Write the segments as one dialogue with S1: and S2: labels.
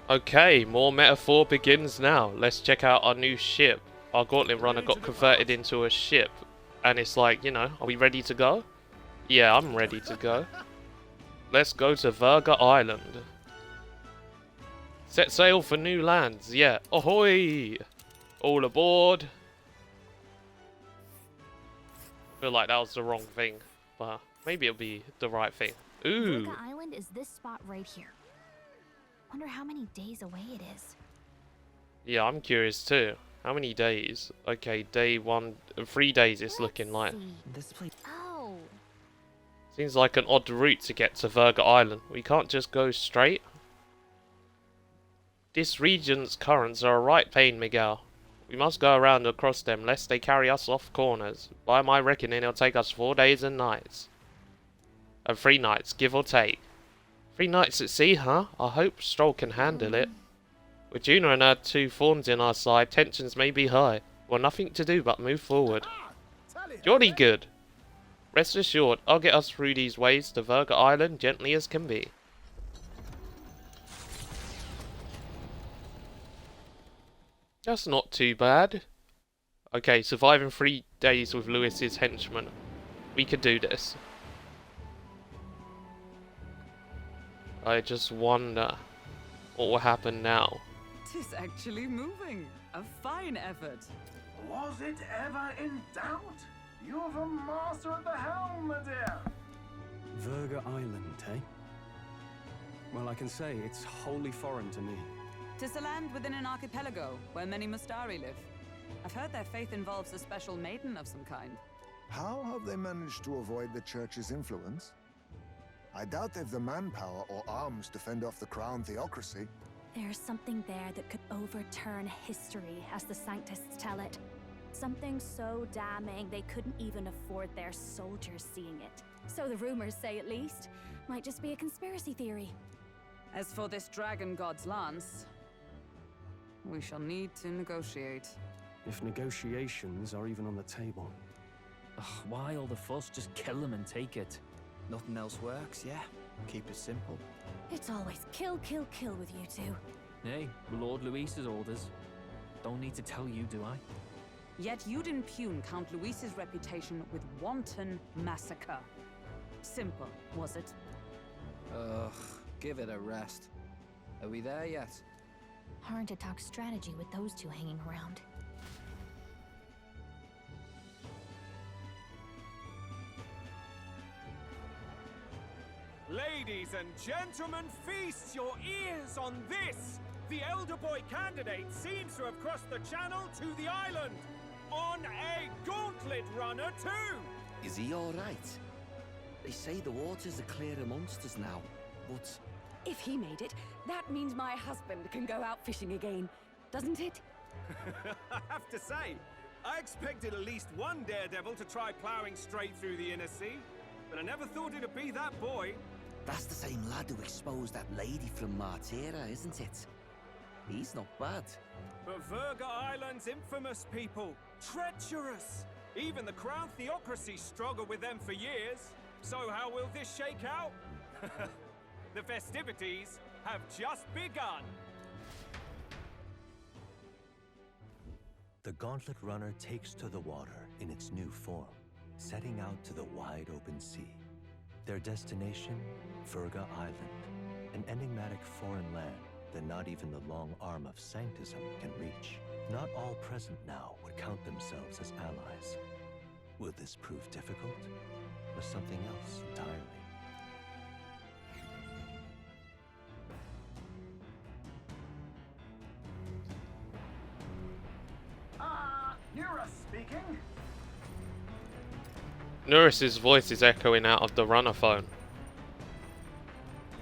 S1: Okay, more metaphor begins now. Let's check out our new ship. Our gauntlet runner got converted into a ship. And it's like, you know, are we ready to go? Yeah, I'm ready to go. Let's go to Virga Island. Set sail for new lands, yeah. Ahoy! All aboard. I feel like that was the wrong thing, but maybe it'll be the right thing. Ooh.
S2: Virga Island is this spot right here. Wonder how many days away it is.
S1: Yeah, I'm curious too. How many days? Okay, day 1, 3 days it's looking like.
S2: This place. Oh.
S1: Seems like an odd route to get to Virga Island. We can't just go straight. This region's currents are a right pain, Miguel. We must go around across them lest they carry us off corners. By my reckoning, it'll take us 4 days and nights. And 3 nights, give or take. 3 nights at sea, huh? I hope Stroll can handle it. With Juna and her 2 fawns in our side, tensions may be high. Well, nothing to do but move forward. Jolly good. Rest assured, I'll get us through these waves to Virga Island gently as can be. That's not too bad. Okay, surviving 3 days with Lewis's henchmen. We could do this. I just wonder what will happen now.
S3: Tis actually moving. A fine effort.
S4: Was it ever in doubt? You're the master at the helm, my dear.
S5: Virga Island, eh? Well, I can say it's wholly foreign to me.
S3: 'Tis a land within an archipelago where many Mustari live. I've heard their faith involves a special maiden of some kind.
S6: How have they managed to avoid the church's influence? I doubt they've the manpower or arms to fend off the crown theocracy.
S2: There's something there that could overturn history, as the Sanctists tell it. Something so damning they couldn't even afford their soldiers seeing it. So the rumors say, at least. Might just be a conspiracy theory.
S3: As for this dragon god's lance, we shall need to negotiate.
S5: If negotiations are even on the table.
S7: Ugh, why all the fuss? Just kill them and take it.
S8: Nothing else works, yeah. Keep it simple.
S2: It's always kill, kill, kill with you two.
S7: Hey, Lord Luis's orders. Don't need to tell you, do I?
S3: Yet you'd impugn Count Luis's reputation with wanton massacre. Simple, was it?
S8: Ugh, give it a rest. Are we there yet?
S2: Hard to talk strategy with those two hanging around.
S9: Ladies and gentlemen, feast your ears on this! The elder boy candidate seems to have crossed the channel to the island! On a gauntlet runner too!
S8: Is he alright? They say the waters are clear amongst us now, but...
S10: If he made it, that means my husband can go out fishing again, doesn't it?
S9: I have to say, I expected at least one daredevil to try ploughing straight through the inner sea, but I never thought it'd be that boy.
S8: That's the same lad who exposed that lady from Martira, isn't it? He's not bad.
S9: But Virga Island's infamous people, treacherous. Even the crown theocracy struggled with them for years. So how will this shake out? The festivities have just begun.
S11: The Gauntlet Runner takes to the water in its new form, setting out to the wide open sea. Their destination, Virga Island, an enigmatic foreign land that not even the long arm of Sanctism can reach. Not all present now would count themselves as allies. Will this prove difficult, or something else entirely?
S4: Nura speaking.
S1: Nuris's voice is echoing out of the runner phone.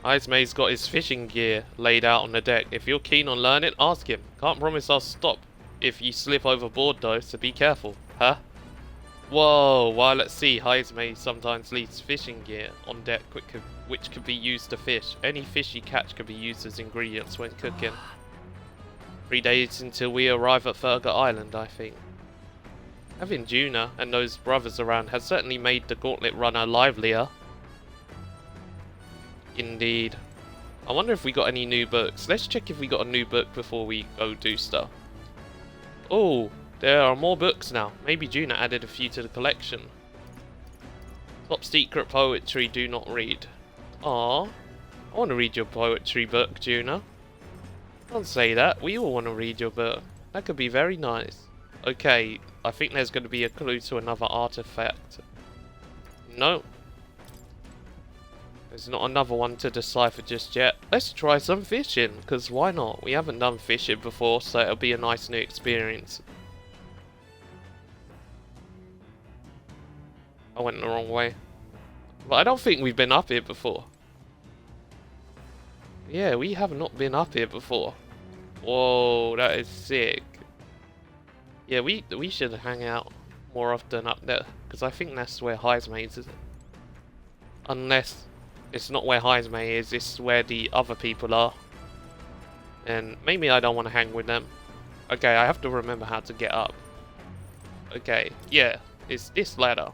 S1: Ismay's got his fishing gear laid out on the deck. If you're keen on learning, ask him. Can't promise I'll stop if you slip overboard though, so be careful. Huh? Whoa, while at sea, Ismay sometimes leaves fishing gear on deck which could be used to fish. Any fish you catch can be used as ingredients when cooking. 3 days until we arrive at Virga Island, I think. Having Juna and those brothers around has certainly made the Gauntlet Runner livelier. Indeed. I wonder if we got any new books. Let's check if we got a new book before we go do stuff. Oh, there are more books now. Maybe Juna added a few to the collection. Top secret poetry, do not read. Aww. I want to read your poetry book, Juna. Don't say that. We all want to read your book. That could be very nice. Okay, I think there's going to be a clue to another artifact. No. There's not another one to decipher just yet. Let's try some fishing, because why not? We haven't done fishing before, so it'll be a nice new experience. I went the wrong way. But I don't think we've been up here before. Yeah, we have not been up here before. Whoa, that is sick. Yeah, we should hang out more often up there, because I think that's where Heismaid's is. Unless it's not where Heismaid is, it's where the other people are. And maybe I don't want to hang with them. Okay, I have to remember how to get up. Okay, yeah, it's this ladder.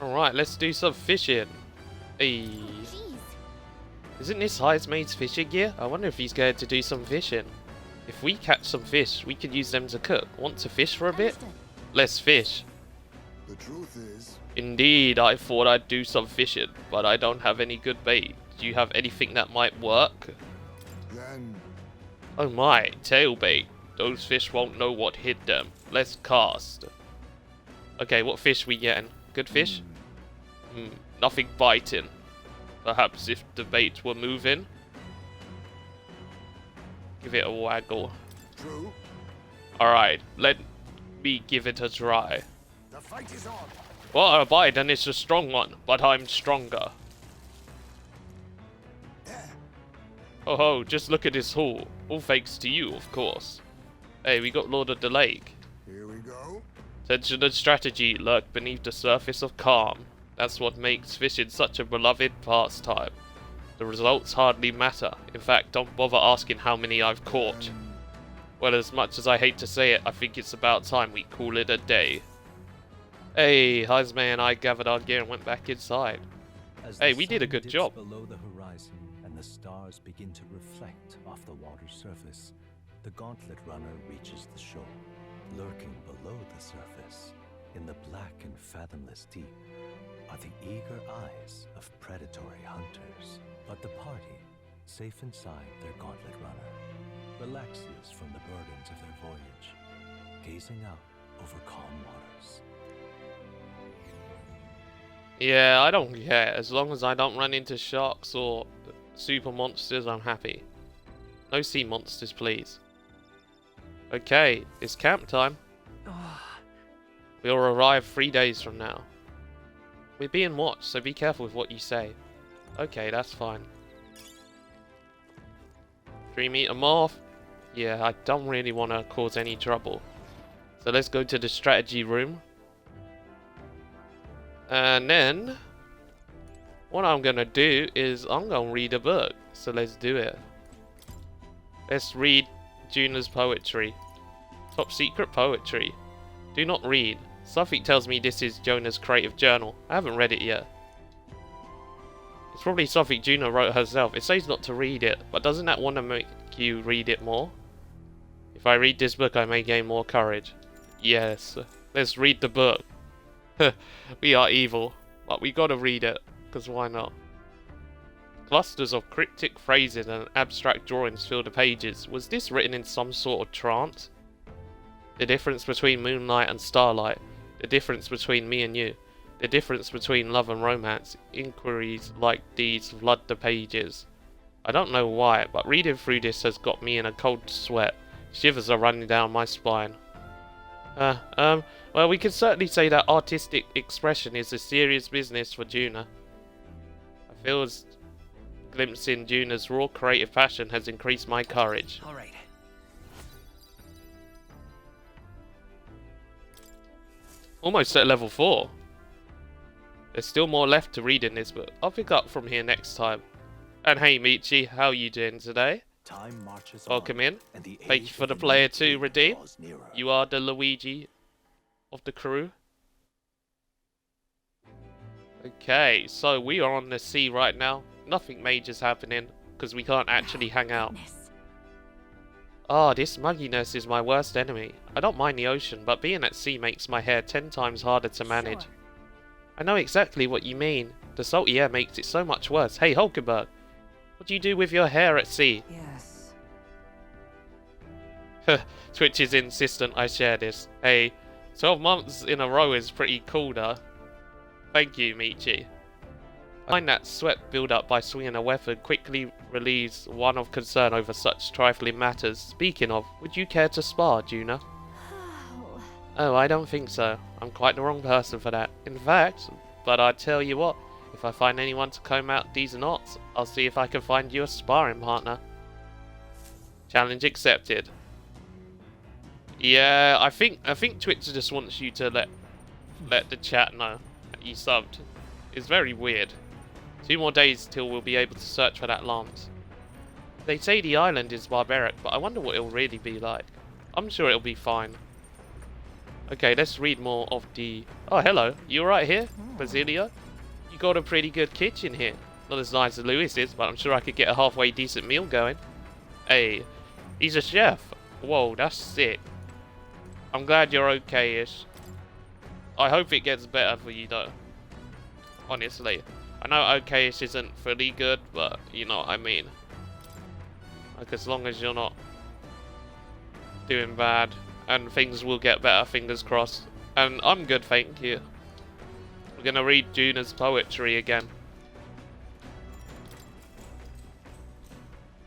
S1: Alright, let's do some fishing. Hey. Isn't this Heismaid's fishing gear? I wonder if he's going to do some fishing. If we catch some fish, we could use them to cook. Want to fish for a bit? Let's fish.
S6: The truth is...
S1: Indeed, I thought I'd do some fishing, but I don't have any good bait. Do you have anything that might work?
S6: Then...
S1: Oh my, tail bait. Those fish won't know what hit them. Let's cast. Okay, what fish we getting? Good fish? Nothing biting. Perhaps if the bait were moving. Give it a waggle.
S6: True.
S1: Alright, let me give it a try.
S6: The fight is on.
S1: Well, a bite and it's a strong one, but I'm stronger. Oh ho, just look at this haul. All thanks to you, of course. Hey, we got Lord of the Lake.
S6: Here we go.
S1: Tension and strategy lurk beneath the surface of calm. That's what makes fishing such a beloved pastime. The results hardly matter. In fact, don't bother asking how many I've caught. Well, as much as I hate to say it, I think it's about time we call it a day. Hey, Heisman and I gathered our gear and went back inside. Hey, we did a good job.
S11: Below the horizon and the stars begin to reflect off the water's surface, the gauntlet runner reaches the shore. Lurking below the surface, in the black and fathomless deep, are the eager eyes of predatory hunters. But the party, safe inside their gauntlet runner, relaxes from the burdens of their voyage, gazing out over calm waters.
S1: Yeah, I don't care. As long as I don't run into sharks or super monsters, I'm happy. No sea monsters, please. Okay, it's camp time. We'll arrive 3 days from now. We're being watched, so be careful with what you say. Okay, that's fine. 3 meter morph. Yeah, I don't really want to cause any trouble. So let's go to the strategy room. And then, what I'm going to do is I'm going to read a book. So let's do it. Let's read Juna's poetry. Top secret poetry. Do not read. Something tells me this is Jonah's creative journal. I haven't read it yet. It's probably something Juna wrote herself. It says not to read it, but doesn't that want to make you read it more? If I read this book, I may gain more courage. Yes. Let's read the book. We are evil, but we gotta read it, because why not? Clusters of cryptic phrases and abstract drawings fill the pages. Was this written in some sort of trance? The difference between moonlight and starlight. The difference between me and you. The difference between love and romance. Inquiries like these flood the pages. I don't know why, but reading through this has got me in a cold sweat. Shivers are running down my spine. Well, we can certainly say that artistic expression is a serious business for Juna. I feel as glimpsing Juna's raw creative passion has increased my courage.
S8: Alright.
S1: Almost at level 4. There's still more left to read in this book. I'll pick up from here next time. And hey Michi, how are you doing today?
S11: Time marches
S1: Welcome
S11: on,
S1: in.
S11: and the
S1: Thank you
S11: age
S1: for
S11: of
S1: the player to
S11: invention
S1: redeem.
S11: draws nearer.
S1: You are the Luigi of the crew. Okay, so we are on the sea right now. Nothing major's happening, because we can't actually hang out. Ah, this mugginess is my worst enemy. I don't mind the ocean, but being at sea makes my hair 10 times harder to manage.
S2: Sure.
S1: I know exactly what you mean. The salty air makes it so much worse. Hey, Hulkenberg, what do you do with your hair at sea?
S3: Yes.
S1: Twitch is insistent I share this. Hey, 12 months in a row is pretty cool though. Thank you, Michi. I find that sweat build-up by swinging a weapon quickly relieves one of concern over such trifling matters. Speaking of, would you care to spar, Juna? Oh, I don't think so. I'm quite the wrong person for that. In fact, but I tell you what, if I find anyone to comb out these knots, I'll see if I can find you a sparring partner. Challenge accepted. Yeah, I think Twitch just wants you to let the chat know that you subbed. It's very weird. 2 more days till we'll be able to search for that lance. They say the island is barbaric, but I wonder what it'll really be like. I'm sure it'll be fine. Okay, let's read more of the... Oh, hello. You alright here, Basilio? You got a pretty good kitchen here. Not as nice as Lewis's, but I'm sure I could get a halfway decent meal going. Hey, he's a chef. Whoa, that's sick. I'm glad you're okay-ish. I hope it gets better for you, though. Honestly. I know okay-ish isn't fully good, but you know what I mean. Like, as long as you're not doing bad, and things will get better, fingers crossed. And I'm good, thank you. We're gonna read Juna's poetry again.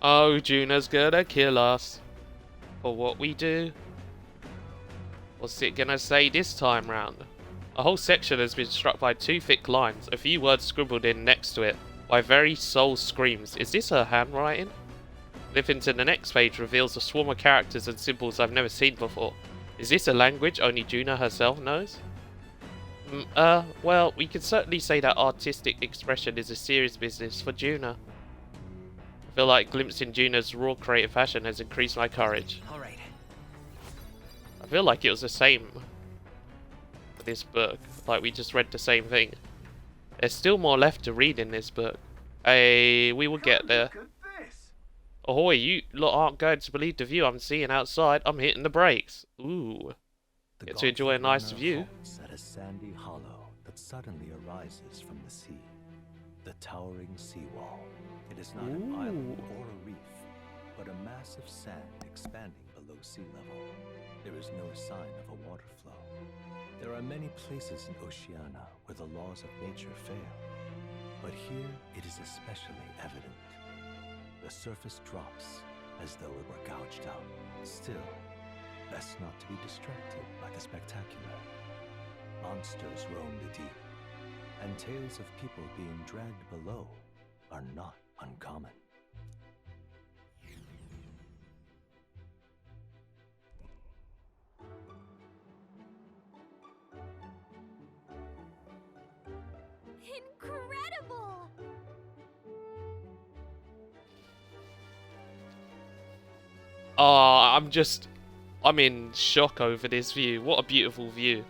S1: Oh, Juna's gonna kill us for what we do. What's it gonna say this time round? A whole section has been struck by 2 thick lines, a few words scribbled in next to it. My very soul screams, is this her handwriting? Flipping to the next page reveals a swarm of characters and symbols I've never seen before. Is this a language only Juna herself knows? Well, we can certainly say that artistic expression is a serious business for Juna. I feel like glimpsing Juna's raw creative passion has increased my courage.
S8: Alright.
S1: I feel like it was the same for this book, like we just read the same thing. There's still more left to read in this book. We will get there. Ahoy, you lot aren't going to believe the view I'm seeing outside. I'm hitting the brakes. Ooh. Get to enjoy a nice view.
S11: At a sandy hollow that suddenly arises from the sea. The towering seawall. It is not an island or a reef, but a mass of sand expanding below sea level. There is no sign of a water flow. There are many places in Oceania where the laws of nature fail, but here it is especially evident. The surface drops as though it were gouged out. Still, best not to be distracted by the spectacular. Monsters roam the deep, and tales of people being dragged below are not uncommon.
S2: Incredible!
S1: Oh, I'm in shock over this view. What a beautiful view.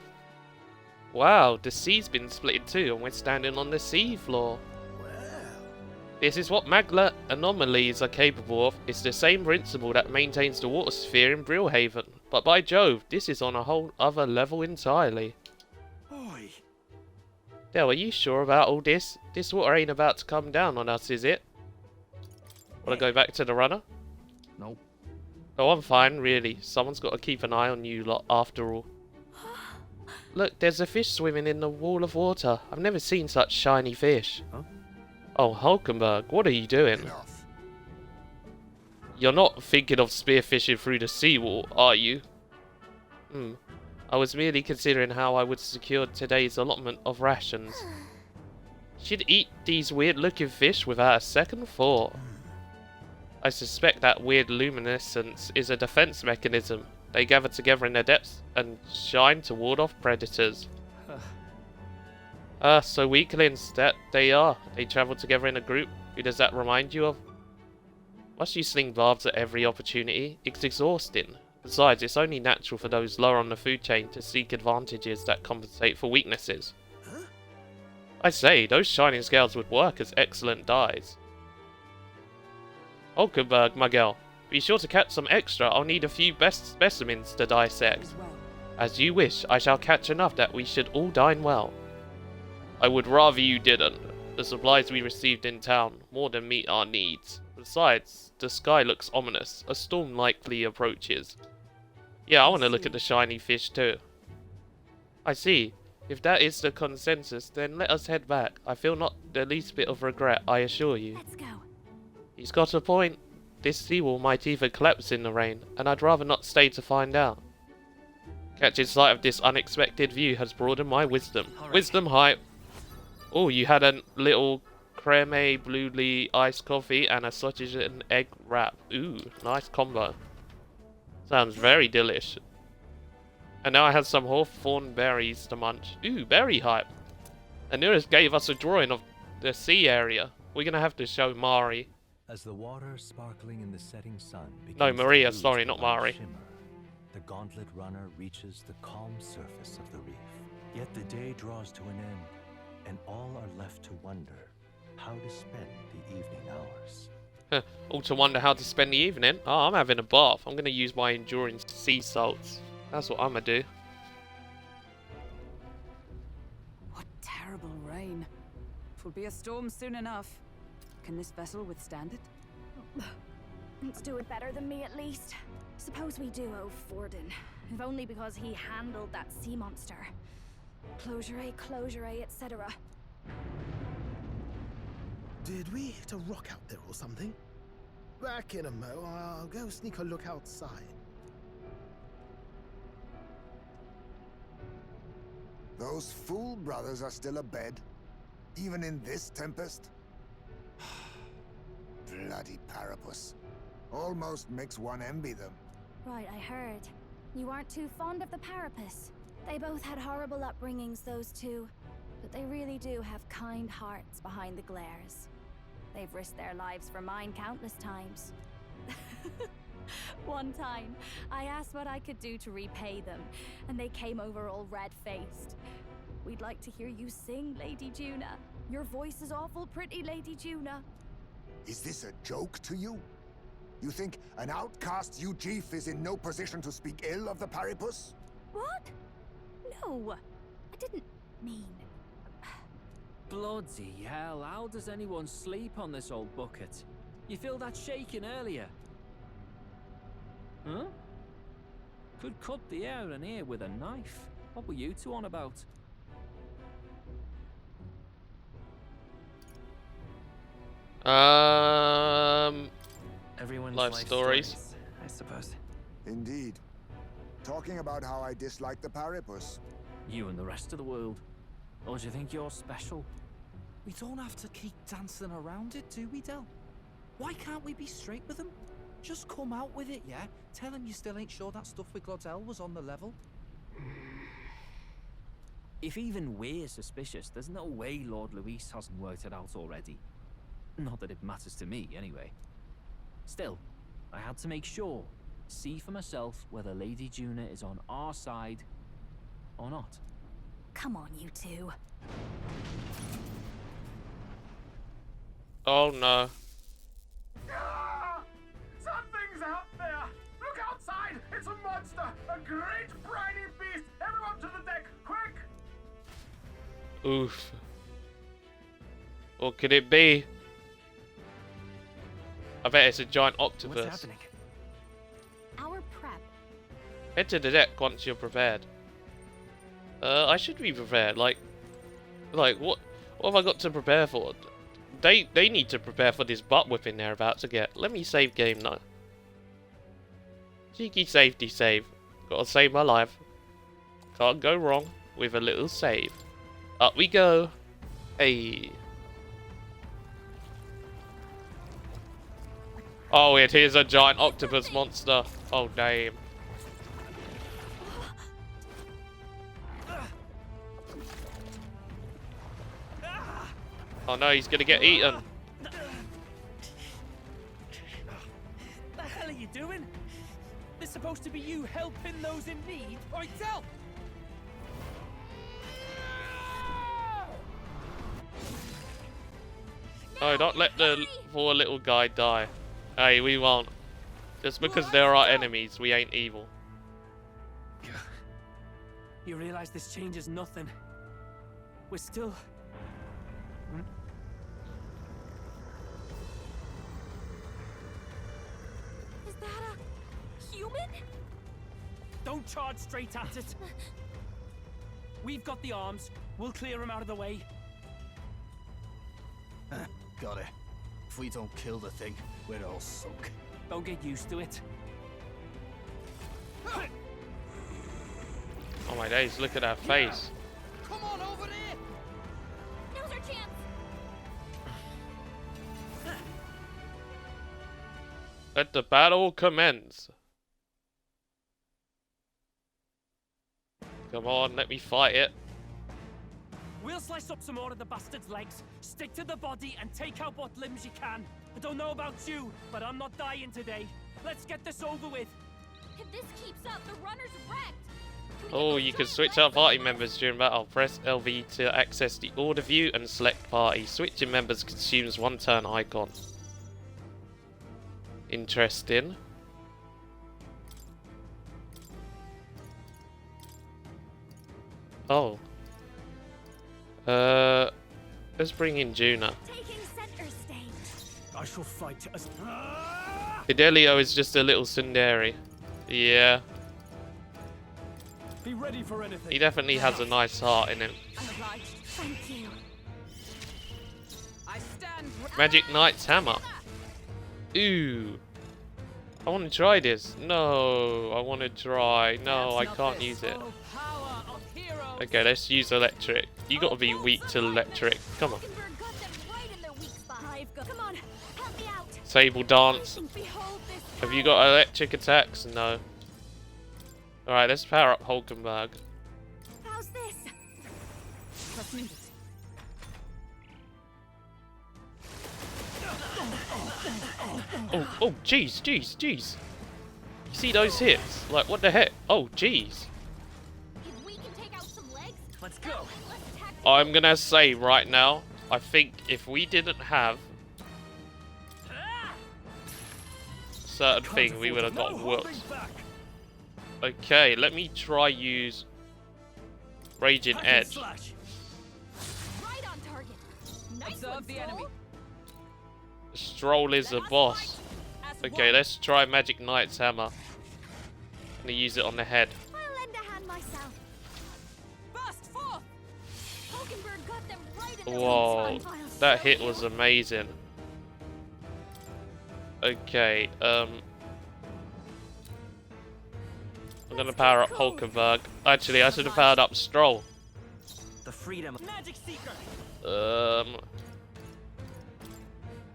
S1: Wow, the sea's been split in 2 and we're standing on the sea floor. This is what magma anomalies are capable of. It's the same principle that maintains the water sphere in Brillhaven. But by Jove, this is on a whole other level entirely.
S8: Oi.
S1: Del, are you sure about all this? This water ain't about to come down on us, is it? Wanna go back to the runner?
S7: Nope.
S1: Oh, I'm fine, really. Someone's got to keep an eye on you lot after all. Look, there's a fish swimming in the wall of water. I've never seen such shiny fish.
S5: Huh?
S1: Oh, Hulkenberg, what are you doing?
S6: Enough.
S1: You're not thinking of spearfishing through the seawall, are you? I was merely considering how I would secure today's allotment of rations. She'd eat these weird-looking fish without a second thought. I suspect that weird luminescence is a defense mechanism. They gather together in their depths and shine to ward off predators. So weaklings, that they are. They travel together in a group. Who does that remind you of? Must you sling barbs at every opportunity? It's exhausting. Besides, it's only natural for those lower on the food chain to seek advantages that compensate for weaknesses. I say, those shining scales would work as excellent dyes. Hulkenberg, my girl. Be sure to catch some extra. I'll need a few best specimens to dissect. As you wish, I shall catch enough that we should all dine well. I would rather you didn't. The supplies we received in town more than meet our needs. Besides, the sky looks ominous. A storm likely approaches. Yeah, I want to look at the shiny fish too. I see. If that is the consensus, then let us head back. I feel not the least bit of regret, I assure you.
S2: Let's go.
S1: He's got a point. This seawall might even collapse in the rain, and I'd rather not stay to find out. Catching sight of this unexpected view has broadened my wisdom. Wisdom hype. Oh, you had a little creme bluely iced coffee and a sausage and egg wrap. Ooh, nice combo. Sounds very delish. And now I have some hawthorn berries to munch. Ooh, berry hype. Anurus gave us a drawing of the sea area. We're gonna have to show Mari.
S11: As the water sparkling in the setting sun
S1: No,
S11: begins to
S1: Maria,
S11: lose
S1: sorry,
S11: the
S1: not
S11: light
S1: Mari.
S11: shimmer, the gauntlet runner reaches the calm surface of the reef. Yet the day draws to an end, and all are left to wonder how to spend the evening hours.
S1: All to wonder how to spend the evening. Oh, I'm having a bath. I'm gonna use my endurance sea salts. That's what I'm gonna do.
S3: What terrible rain. It'll be a storm soon enough. Can this vessel withstand it?
S2: Let's do it better than me at least. Suppose we do owe Forden, if only because he handled that sea monster. Closure, etc.
S12: Did we hit a rock out there or something? Back in a mo, I'll go sneak a look outside.
S6: Those fool brothers are still abed, even in this tempest? Bloody Parapus. Almost makes one envy them.
S2: Right, I heard. You aren't too fond of the Parapus. They both had horrible upbringings, those two. But they really do have kind hearts behind the glares. They've risked their lives for mine countless times. One time, I asked what I could do to repay them, and they came over all red-faced. We'd like to hear you sing, Lady Juna. Your voice is awful pretty, Lady Juna.
S6: Is this a joke to you? You think an outcast Ugif is in no position to speak ill of the Paripus?
S2: What? No, I didn't mean...
S7: Bloody hell, how does anyone sleep on this old bucket? You feel that shaking earlier? Huh? Could cut the air in here with a knife. What were you two on about? Everyone's
S1: life stories,
S7: I suppose.
S6: Indeed. Talking about how I dislike the Paripus.
S7: You and the rest of the world. Or do you think you're special?
S13: We don't have to keep dancing around it, do we, Del? Why can't we be straight with them? Just come out with it, yeah? Tell him you still ain't sure that stuff with Glodell was on the level.
S7: If even we're suspicious, there's no way Lord Luis hasn't worked it out already. Not that it matters to me, anyway. Still, I had to make sure, see for myself whether Lady Juna is on our side or not.
S2: Come on, you two.
S1: Oh no.
S4: Ah! Something's out there! Look outside! It's a monster! A great briny beast! Everyone to the deck! Quick!
S1: Oof. What could it be? I bet it's a giant octopus.
S7: What's happening?
S2: Our prep.
S1: Head to the deck once you're prepared. I should be prepared. Like what have I got to prepare for? They need to prepare for this butt whipping they're about to get. Let me save game now. Cheeky safety save. Gotta save my life. Can't go wrong with a little save. Up we go. Hey. Oh, it is a giant octopus monster. Oh, damn. Oh no, he's gonna get eaten.
S7: The hell are you doing? This
S13: supposed to be you helping those in need? Oi, tell!
S1: Oh, don't let the poor little guy die. Hey, we won't. Just because they're our enemies, we ain't evil.
S13: You realize this changes nothing. We're still...
S2: Is that a human?
S13: Don't charge straight at it. We've got the arms. We'll clear him out of the way.
S14: Got it. If we don't kill the thing, we're all sunk.
S13: Don't get used to it.
S1: Oh my days, look at that face.
S13: Come on over there!
S2: Now's our chance.
S1: Let the battle commence. Come on, let me fight it.
S13: We'll slice up some more of the bastard's legs, stick to the body, and take out what limbs you can. I don't know about you, but I'm not dying today. Let's get this over with.
S2: If this keeps up, the runner's wrecked.
S1: Oh, you can switch out party members during battle. Press LV to access the order view and select party. Switching members consumes 1 turn icon. Interesting. Oh. Let's bring in Juna.
S2: Taking center stage.
S14: I shall fight as...
S1: Fidelio is just a little tsundere. Yeah.
S14: Be ready for anything.
S1: He definitely has a nice heart in him.
S2: I'm obliged. Thank you.
S3: I stand.
S1: Magic Knight's hammer. Ooh. I want to try this. No, I want to try. No, I can't use it. Okay, let's use electric. You gotta be weak to electric. Come on.
S2: Come on, help me out.
S1: Sable dance.
S2: Behold this.
S1: Have you got electric attacks? No. Alright, let's power up Hulkenberg.
S2: How's this?
S3: Let's meet it.
S1: Oh, jeez, jeez, jeez. You see those hits? Like, what the heck? Oh, jeez.
S2: If we can take out some legs,
S3: let's go.
S1: I'm gonna say right now, I think if we didn't have a certain thing, we would have got whooped. Okay, let me try use Raging Edge.
S2: right on target. Nice
S3: Observe the enemy.
S1: Stroll is a boss. Okay, let's try Magic Knight's hammer. I'm gonna use it on the head.
S2: I'll lend a hand myself. Burst forth. Hulkenberg got them right in the
S1: Whoa, that hit was amazing. Okay, I'm gonna power up Hulkenberg. Actually, I should have powered up Stroll.
S8: The freedom.
S3: Magic Seeker.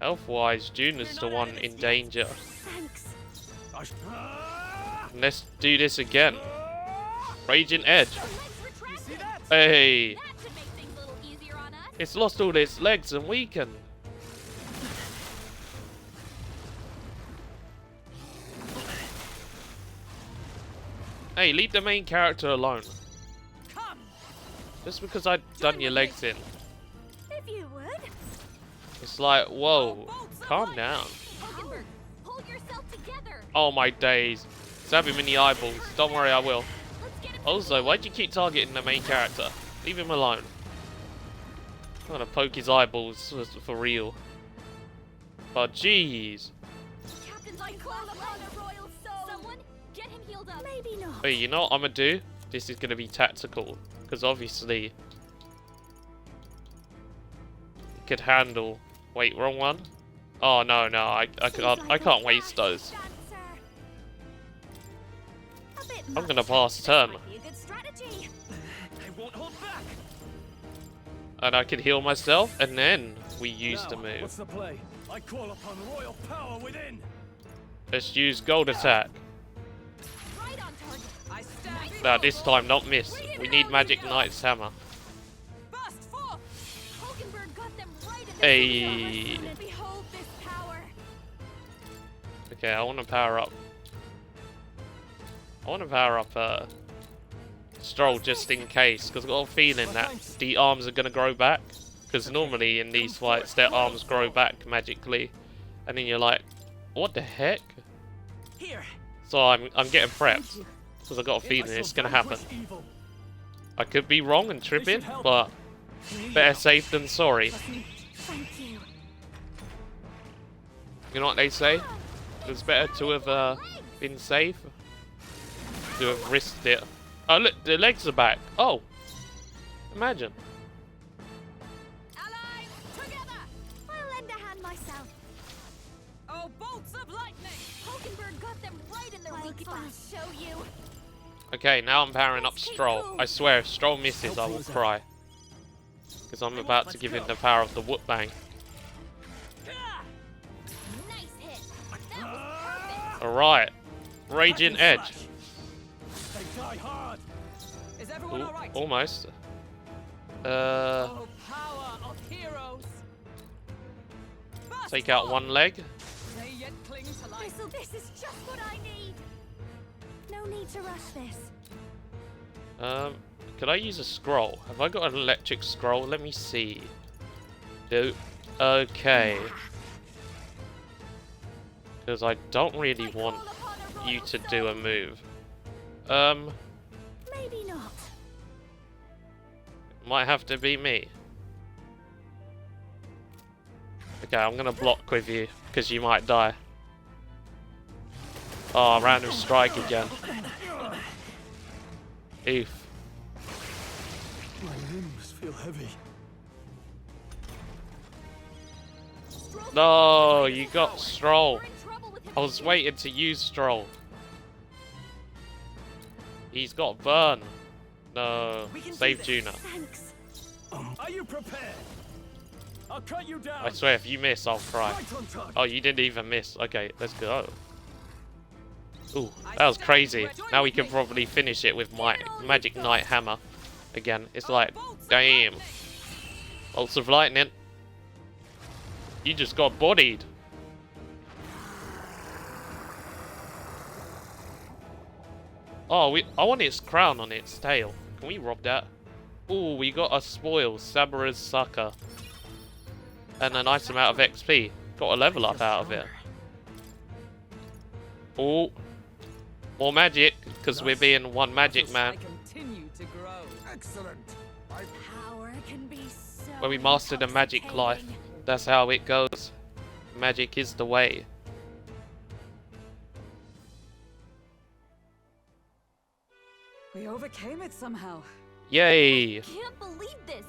S1: Health-wise, Juna's the one in danger.
S2: Thanks.
S1: Let's do this again. Raging Edge. Hey!
S2: That should make things a little easier on us.
S1: It's lost all its legs and weakened. Hey, leave the main character alone. Just because I've done your legs in.
S2: If you would.
S1: It's like, whoa, calm down.
S2: Hulkenberg, hold yourself together.
S1: Oh my days. Stab him in the eyeballs. Don't worry, I will. Also, why'd you keep targeting the main character? Leave him alone. I'm gonna poke his eyeballs for real. But jeez.
S2: Captain's I call upon a royal soul. Someone get him healed up. Maybe not.
S1: Wait, you know what I'm gonna do? This is gonna be tactical. Because obviously... you could handle... Wait, wrong one? Oh no, no, I can't waste those. I'm gonna pass turn. And I can heal myself, and then we use the move.
S14: What's the play? I call upon royal power within.
S1: Let's use gold attack. Now this time not miss. We need Magic Knight's hammer. Hey. Okay, I want to power up I want to power up Stroll just in case, because I've got a feeling that the arms are going to grow back. Because normally in these fights, their arms grow back magically. And then you're like, what the heck? So I'm getting prepped. Because I've got a feeling it's going to happen. I could be wrong and tripping, but better safe than sorry.
S2: Thank you.
S1: You know what they say? It's better to have been safe. To have risked it. Oh look, the legs are back. Oh. Imagine.
S10: Allies, together!
S2: I'll lend a hand myself.
S10: Oh, bolts of lightning!
S2: Hulkenberg got them right in their weak spot. I'll show you.
S1: Okay, now I'm powering up Stroll. I swear, if Stroll misses, I will cry. Because I'm about to give him the power of the whoop bang.
S2: Nice hit. That was perfect.
S1: Alright. Raging Edge.
S10: Is everyone
S1: Ooh,
S10: all right?
S1: almost.
S10: Oh, power of heroes!
S1: Take out one leg.
S10: They yet cling to life.
S2: This is just what I need. No need to rush this.
S1: Could I use a scroll? Have I got an electric scroll? Let me see. Do. Okay. Because I don't really want you to do a move.
S2: Maybe not.
S1: Might have to be me. Okay, I'm gonna block with you because you might die. Oh, random strike again. Oof.
S5: My limbs feel heavy.
S1: No, you got Stroll. I was waiting to use Stroll. He's got burn. No, save Juna.
S2: Thanks.
S9: Are you prepared? I'll cut you down.
S1: I swear, if you miss, I'll cry. Oh, you didn't even miss. Okay, let's go. Ooh, that was crazy. Now we can probably finish it with my Magic Knight Hammer. Again, it's like, damn. Bolts of lightning. You just got bodied. Oh, I want its crown on its tail. Can we rob that? Ooh, we got a spoil, Sabara's Sucker. And a nice amount of XP. Got a level up out of it. Ooh. More magic, because we're being one magic man.
S10: Continue to grow.
S12: Excellent.
S2: Power can be so
S1: When we master the magic life, that's how it goes. Magic is the way.
S3: We overcame it somehow.
S1: Yay!
S2: I can't believe this.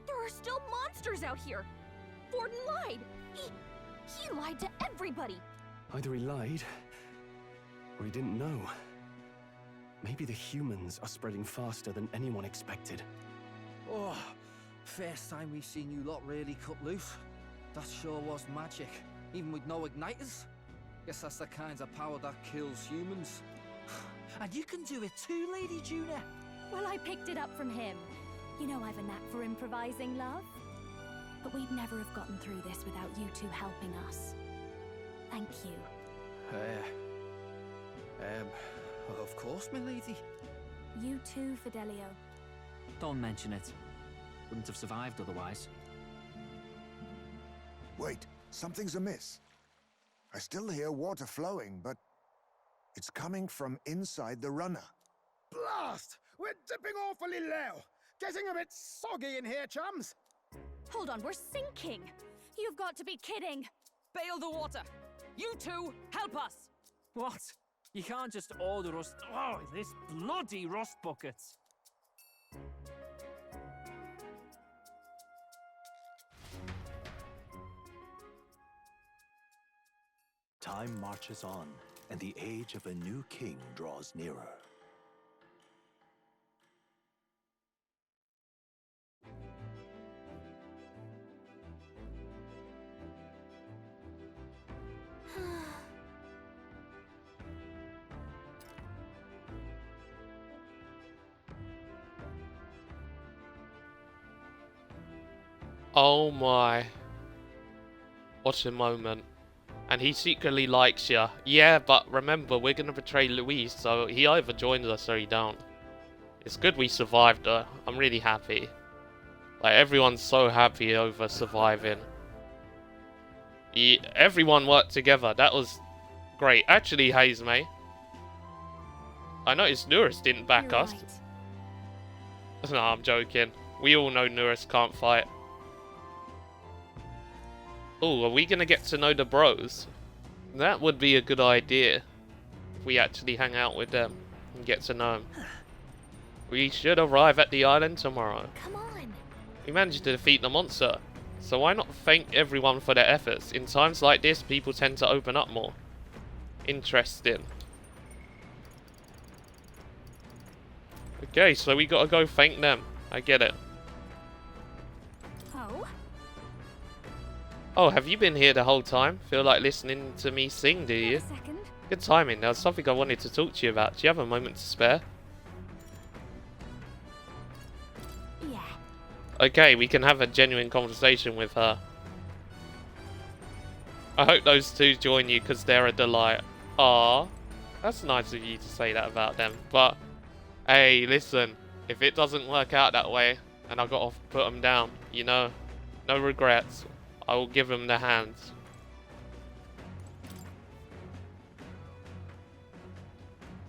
S2: There are still monsters out here. Forden lied. He lied to everybody.
S5: Either he lied, or he didn't know. Maybe the humans are spreading faster than anyone expected.
S13: Oh, first time we've seen you lot really cut loose. That sure was magic, even with no igniters. Guess that's the kind of power that kills humans. And you can do it too, Lady Juna.
S2: Well, I picked it up from him. You know I've a knack for improvising, love. But we'd never have gotten through this without you two helping us. Thank you.
S13: Of course, my lady.
S2: You too, Fidelio.
S7: Don't mention it. Wouldn't have survived otherwise.
S6: Wait, something's amiss. I still hear water flowing, but it's coming from inside the runner.
S12: Blast! We're dipping awfully low. Getting a bit soggy in here, chums.
S2: Hold on, we're sinking. You've got to be kidding.
S10: Bail the water. You two, help us.
S7: What? You can't just order us. Oh, this bloody rust buckets.
S11: Time marches on, and the age of a new king draws nearer.
S1: Oh my. What a moment. And he secretly likes you. Yeah, but remember, we're gonna betray Luis, so he either joins us or he don't. It's good we survived though. I'm really happy. Like, everyone's so happy over surviving. Everyone worked together. That was great. Actually, Hazme, I noticed Nuris didn't back us. Right. No, I'm joking. We all know Nuris can't fight. Oh, are we gonna get to know the bros? That would be a good idea. If we actually hang out with them and get to know them. We should arrive at the island tomorrow.
S2: Come on.
S1: We managed to defeat the monster. So why not thank everyone for their efforts? In times like this, people tend to open up more. Interesting. Okay, so we gotta go thank them. I get it. Oh, have you been here the whole time? Feel like listening to me sing, do you? Good timing. There was something I wanted to talk to you about. Do you have a moment to spare?
S2: Yeah.
S1: Okay, we can have a genuine conversation with her. I hope those two join you because they're a delight. Ah, that's nice of you to say that about them. But, hey, listen. If it doesn't work out that way, and I got to put them down, you know, no regrets. I will give them the hands.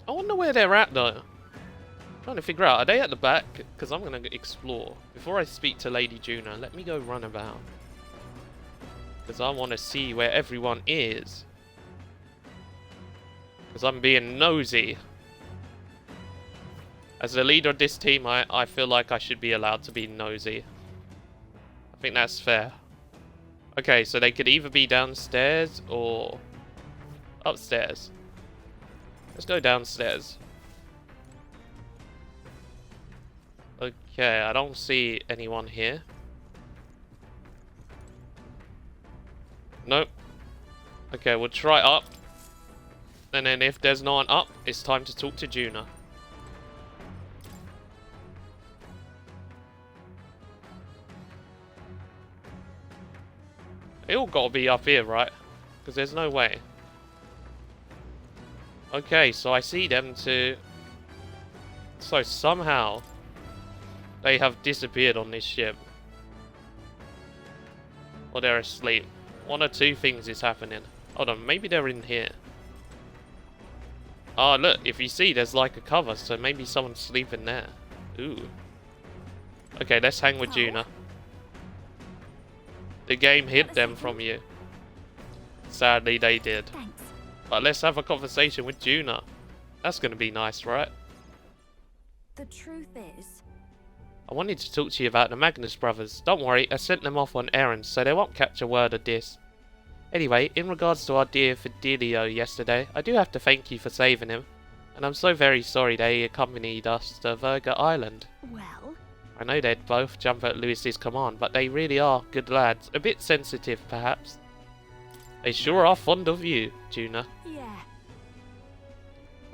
S1: I wonder where they're at though. I'm trying to figure out, are they at the back? Because I'm going to explore. Before I speak to Lady Juna, let me go run about. Because I want to see where everyone is. Because I'm being nosy. As the leader of this team, I feel like I should be allowed to be nosy. I think that's fair. Okay, so they could either be downstairs or upstairs. Let's go downstairs. Okay, I don't see anyone here. Nope. Okay, we'll try up. And then if there's no one up, it's time to talk to Juna. They all gotta be up here, right? Because there's no way. Okay, so I see them too. So somehow they have disappeared on this ship. Or they're asleep. One or two things is happening. Hold on, maybe they're in here. Oh, look, if you see, there's like a cover, so maybe someone's sleeping there. Ooh. Okay, let's hang with Juna. The game hid them from you. Sadly, they did.
S2: Thanks.
S1: But let's have a conversation with Juna. That's going to be nice, right?
S2: The truth is,
S1: I wanted to talk to you about the Magnus brothers. Don't worry, I sent them off on errands, so they won't catch a word of this. Anyway, in regards to our dear Fidelio yesterday, I do have to thank you for saving him. And I'm so very sorry they accompanied us to Virga Island.
S2: well,
S1: I know they'd both jump at Lewis's command, but they really are good lads. A bit sensitive, perhaps. They sure are fond of you, Juna.
S2: yeah.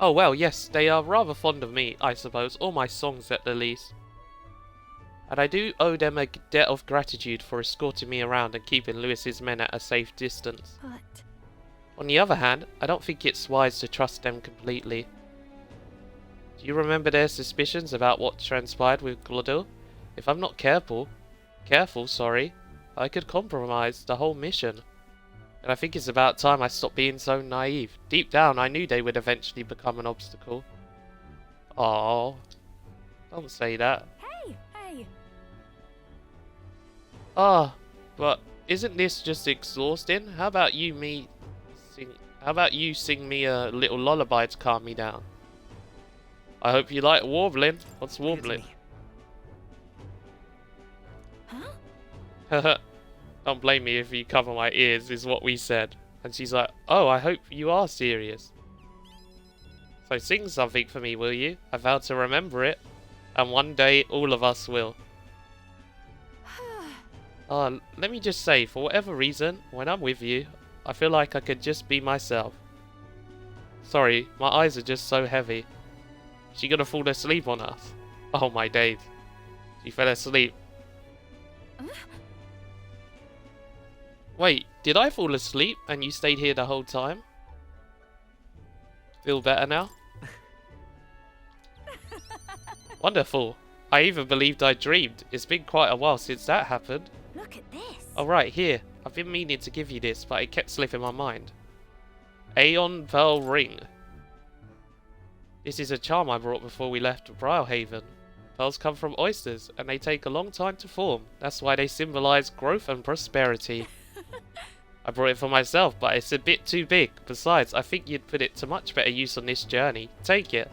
S1: Oh well, yes, they are rather fond of me, I suppose, or my songs at the least. And I do owe them a debt of gratitude for escorting me around and keeping Lewis's men at a safe distance.
S2: But
S1: On the other hand, I don't think it's wise to trust them completely. Do you remember their suspicions about what transpired with Glodil? If I'm not careful, I could compromise the whole mission. And I think it's about time I stopped being so naive. Deep down, I knew they would eventually become an obstacle. Oh, don't say that.
S2: hey.
S1: Ah, but isn't this just exhausting? How about you sing me a little lullaby to calm me down? I hope you like warbling. What's warbling?
S2: Huh?
S1: Don't blame me if you cover my ears, is what we said. And she's like, oh, I hope you are serious. So sing something for me, will you? I vow to remember it. And one day, all of us will. Let me just say, for whatever reason, when I'm with you, I feel like I could just be myself. Sorry, my eyes are just so heavy. She gonna fall asleep on us? Oh my days. She fell asleep. Wait, did I fall asleep and you stayed here the whole time? Feel better now? Wonderful. I even believed I dreamed. It's been quite a while since that happened.
S2: Look at this.
S1: Oh right, here. I've been meaning to give you this, but it kept slipping my mind. Aeon Pearl Ring. This is a charm I brought before we left Briarhaven. Pearls come from oysters, and they take a long time to form. That's why they symbolize growth and prosperity. I brought it for myself, but it's a bit too big. Besides, I think you'd put it to much better use on this journey. Take it.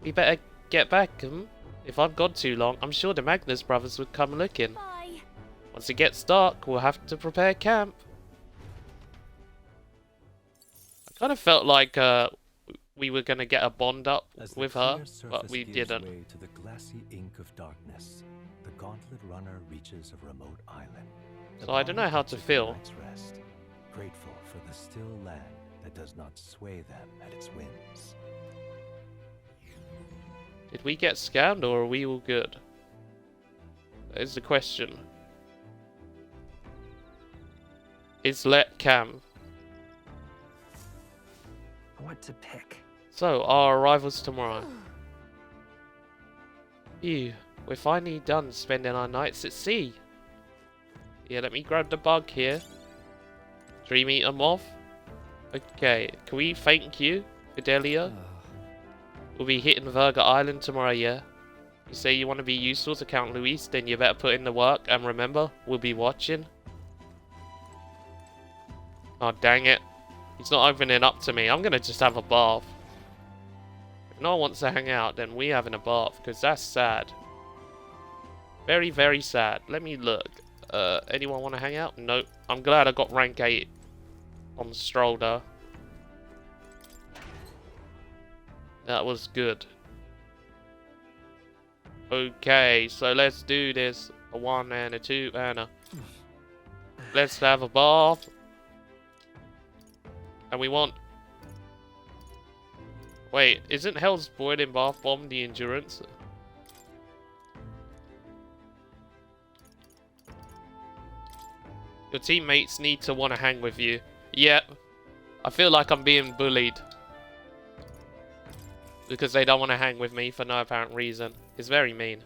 S1: We better get back, If I've gone too long, I'm sure the Magnus brothers would come looking.
S2: Bye.
S1: Once it gets dark, we'll have to prepare camp. I kind of felt like we were going to get a bond up with her, but we didn't.
S11: Way to the glassy ink of darkness, the gauntlet runner reaches a remote island.
S1: So I don't know how to feel.
S11: Rest, grateful for the still land that does not sway them at its winds.
S1: Did we get scammed or are we all good? That is the question. Is let cam.
S8: What to pick?
S1: So, our arrivals tomorrow. Phew, we're finally done spending our nights at sea. Yeah, let me grab the bug here. Dream Eater Moth. Okay, can we thank you, Fidelia? We'll be hitting Virga Island tomorrow, yeah? You say you want to be useful to Count Luis, then you better put in the work, and remember, we'll be watching. Oh, dang it. He's not opening up to me. I'm gonna just have a bath. If no one wants to hang out, then we having a bath, because that's sad. Very, very sad. Let me look. Anyone want to hang out? Nope. I'm glad I got rank 8 on Strolder. That was good. Okay, so let's do this. A 1 and a 2 and a... Let's have a bath. And we want... Wait, isn't Hell's Boiling Bath Bomb the endurance? Your teammates need to want to hang with you. Yep. I feel like I'm being bullied. Because they don't want to hang with me for no apparent reason. It's very mean.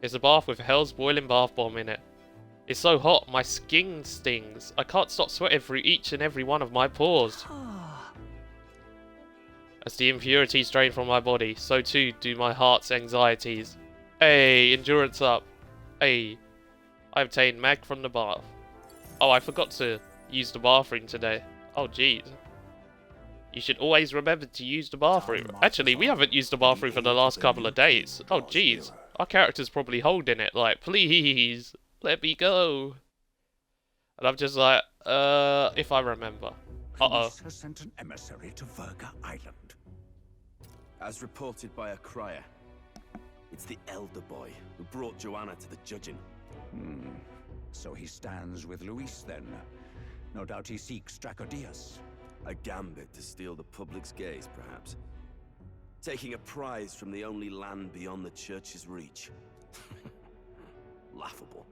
S1: It's a bath with Hell's Boiling Bath Bomb in it. It's so hot, my skin stings. I can't stop sweating through each and every one of my pores. As the impurities drain from my body, so too do my heart's anxieties. Hey, endurance up. Hey, I obtained mag from the bath. Oh, I forgot to use the bathroom today. Oh, jeez. You should always remember to use the bathroom. Actually, we haven't used the bathroom for the last couple of days. Oh, jeez. Our character's probably holding it, like, please, let me go. And I'm just like, if I remember. Uh-oh.
S15: Has sent an emissary to Virga Island.
S16: As reported by a crier, it's the elder boy who brought Joanna to the judging.
S15: So he stands with Luis then. No doubt he seeks Dracodius.
S16: A gambit to steal the public's gaze, perhaps. Taking a prize from the only land beyond the church's reach. Laughable.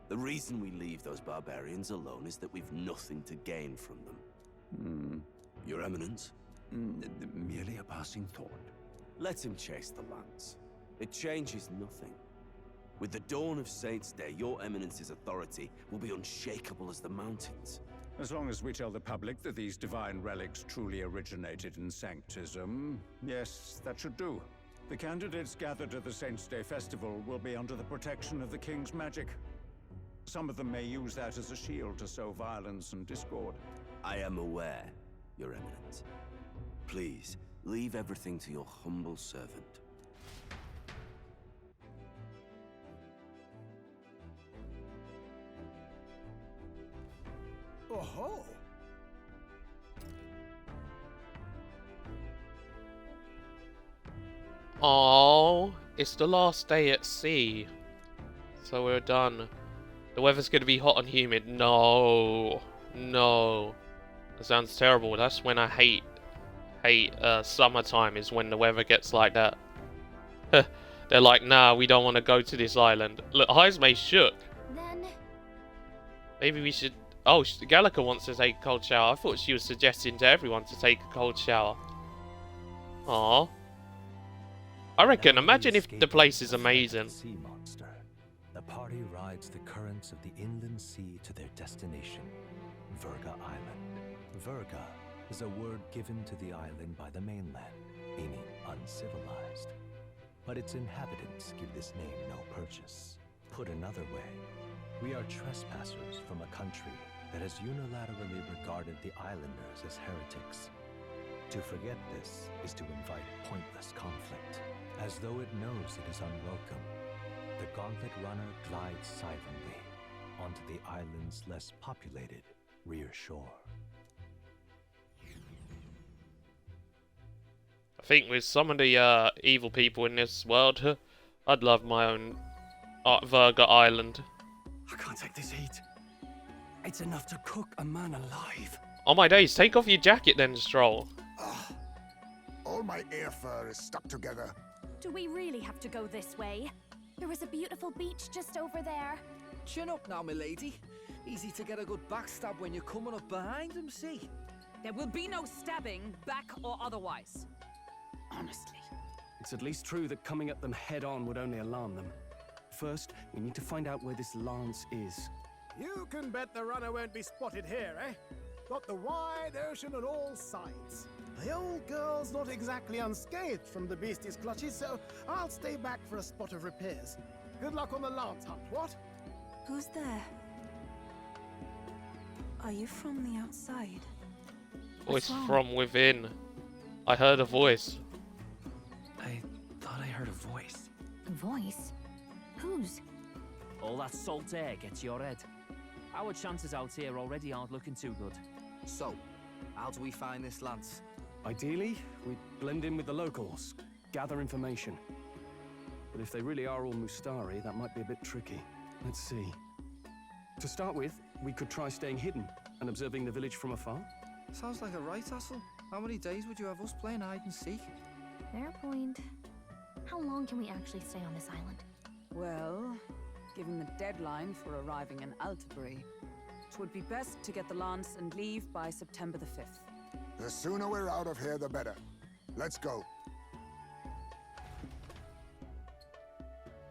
S16: The reason we leave those barbarians alone is that we've nothing to gain from them. Your Eminence?
S15: Merely a passing thought.
S16: Let him chase the lance. It changes nothing. With the dawn of Saints' Day, your Eminence's authority will be unshakable as the mountains.
S15: As long as we tell the public that these divine relics truly originated in Sanctism, yes, that should do. The candidates gathered at the Saints' Day Festival will be under the protection of the King's magic. Some of them may use that as a shield to sow violence and discord.
S16: I am aware, Your Eminence. Please, leave everything to your humble servant.
S12: Oh-ho!
S1: Oh, it's the last day at sea. So we're done. The weather's gonna be hot and humid. No. No. That sounds terrible. That's when I hate summertime, is when the weather gets like that. They're like, nah, we don't want to go to this island. Look, Heismay shook.
S2: Then,
S1: Maybe we should... Oh, Gallica wants to take a cold shower. I thought she was suggesting to everyone to take a cold shower. Aww. I reckon, imagine if the place is amazing.
S11: Sea monster. The party rides the currents of the inland sea to their destination, Virga Island. Virga is a word given to the island by the mainland, meaning uncivilized. But its inhabitants give this name no purchase. Put another way, we are trespassers from a country that has unilaterally regarded the islanders as heretics. To forget this is to invite pointless conflict, as though it knows it is unwelcome. The gauntlet runner glides silently onto the island's less populated rear shore.
S1: I think with some of the evil people in this world, I'd love my own Virga Island.
S5: I can't take this heat. It's enough to cook a man alive.
S1: Oh my days, take off your jacket then, Stroll.
S6: All my air fur is stuck together.
S2: Do we really have to go this way? There was a beautiful beach just over there.
S13: Chin up now, milady. Easy to get a good backstab when you're coming up behind him, see?
S3: There will be no stabbing, back or otherwise. Honestly.
S5: It's at least true that coming at them head-on would only alarm them. First, we need to find out where this lance is.
S12: You can bet the runner won't be spotted here, eh? Got the wide ocean on all sides. The old girl's not exactly unscathed from the beastie's clutches, so I'll stay back for a spot of repairs. Good luck on the lance hunt, what?
S17: Who's there? Are you from the outside?
S1: Voice from within. I heard a voice.
S7: I thought I heard a voice.
S2: A voice? Whose?
S7: All that salt air gets your head. Our chances out here already aren't looking too good.
S13: So, how do we find this lance?
S5: Ideally, we'd blend in with the locals, gather information. But if they really are all Mustari, that might be a bit tricky. Let's see. To start with, we could try staying hidden and observing the village from afar.
S13: Sounds like a right hustle. How many days would you have us playing hide and seek?
S2: Fair point. How long can we actually stay on this island?
S3: Well, given the deadline for arriving in Altabury, it would be best to get the lance and leave by September the 5th.
S6: The sooner we're out of here, the better. Let's go.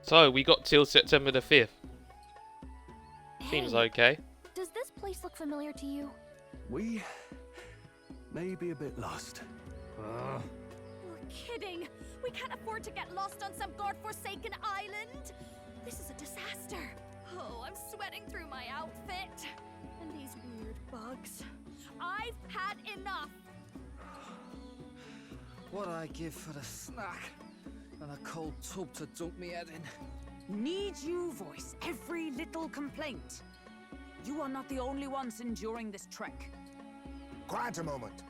S1: So, we got till September the 5th. Seems
S2: Hey,
S1: okay.
S2: Does this place look familiar to you?
S5: We may be a bit lost.
S2: You're kidding! We can't afford to get lost on some godforsaken island! This is a disaster! Oh, I'm sweating through my outfit! And these weird bugs. I've had enough!
S13: What I give for a snack and a cold tub to dunk me head in.
S3: Need you voice every little complaint. You are not the only ones enduring this trek.
S6: Quiet a moment.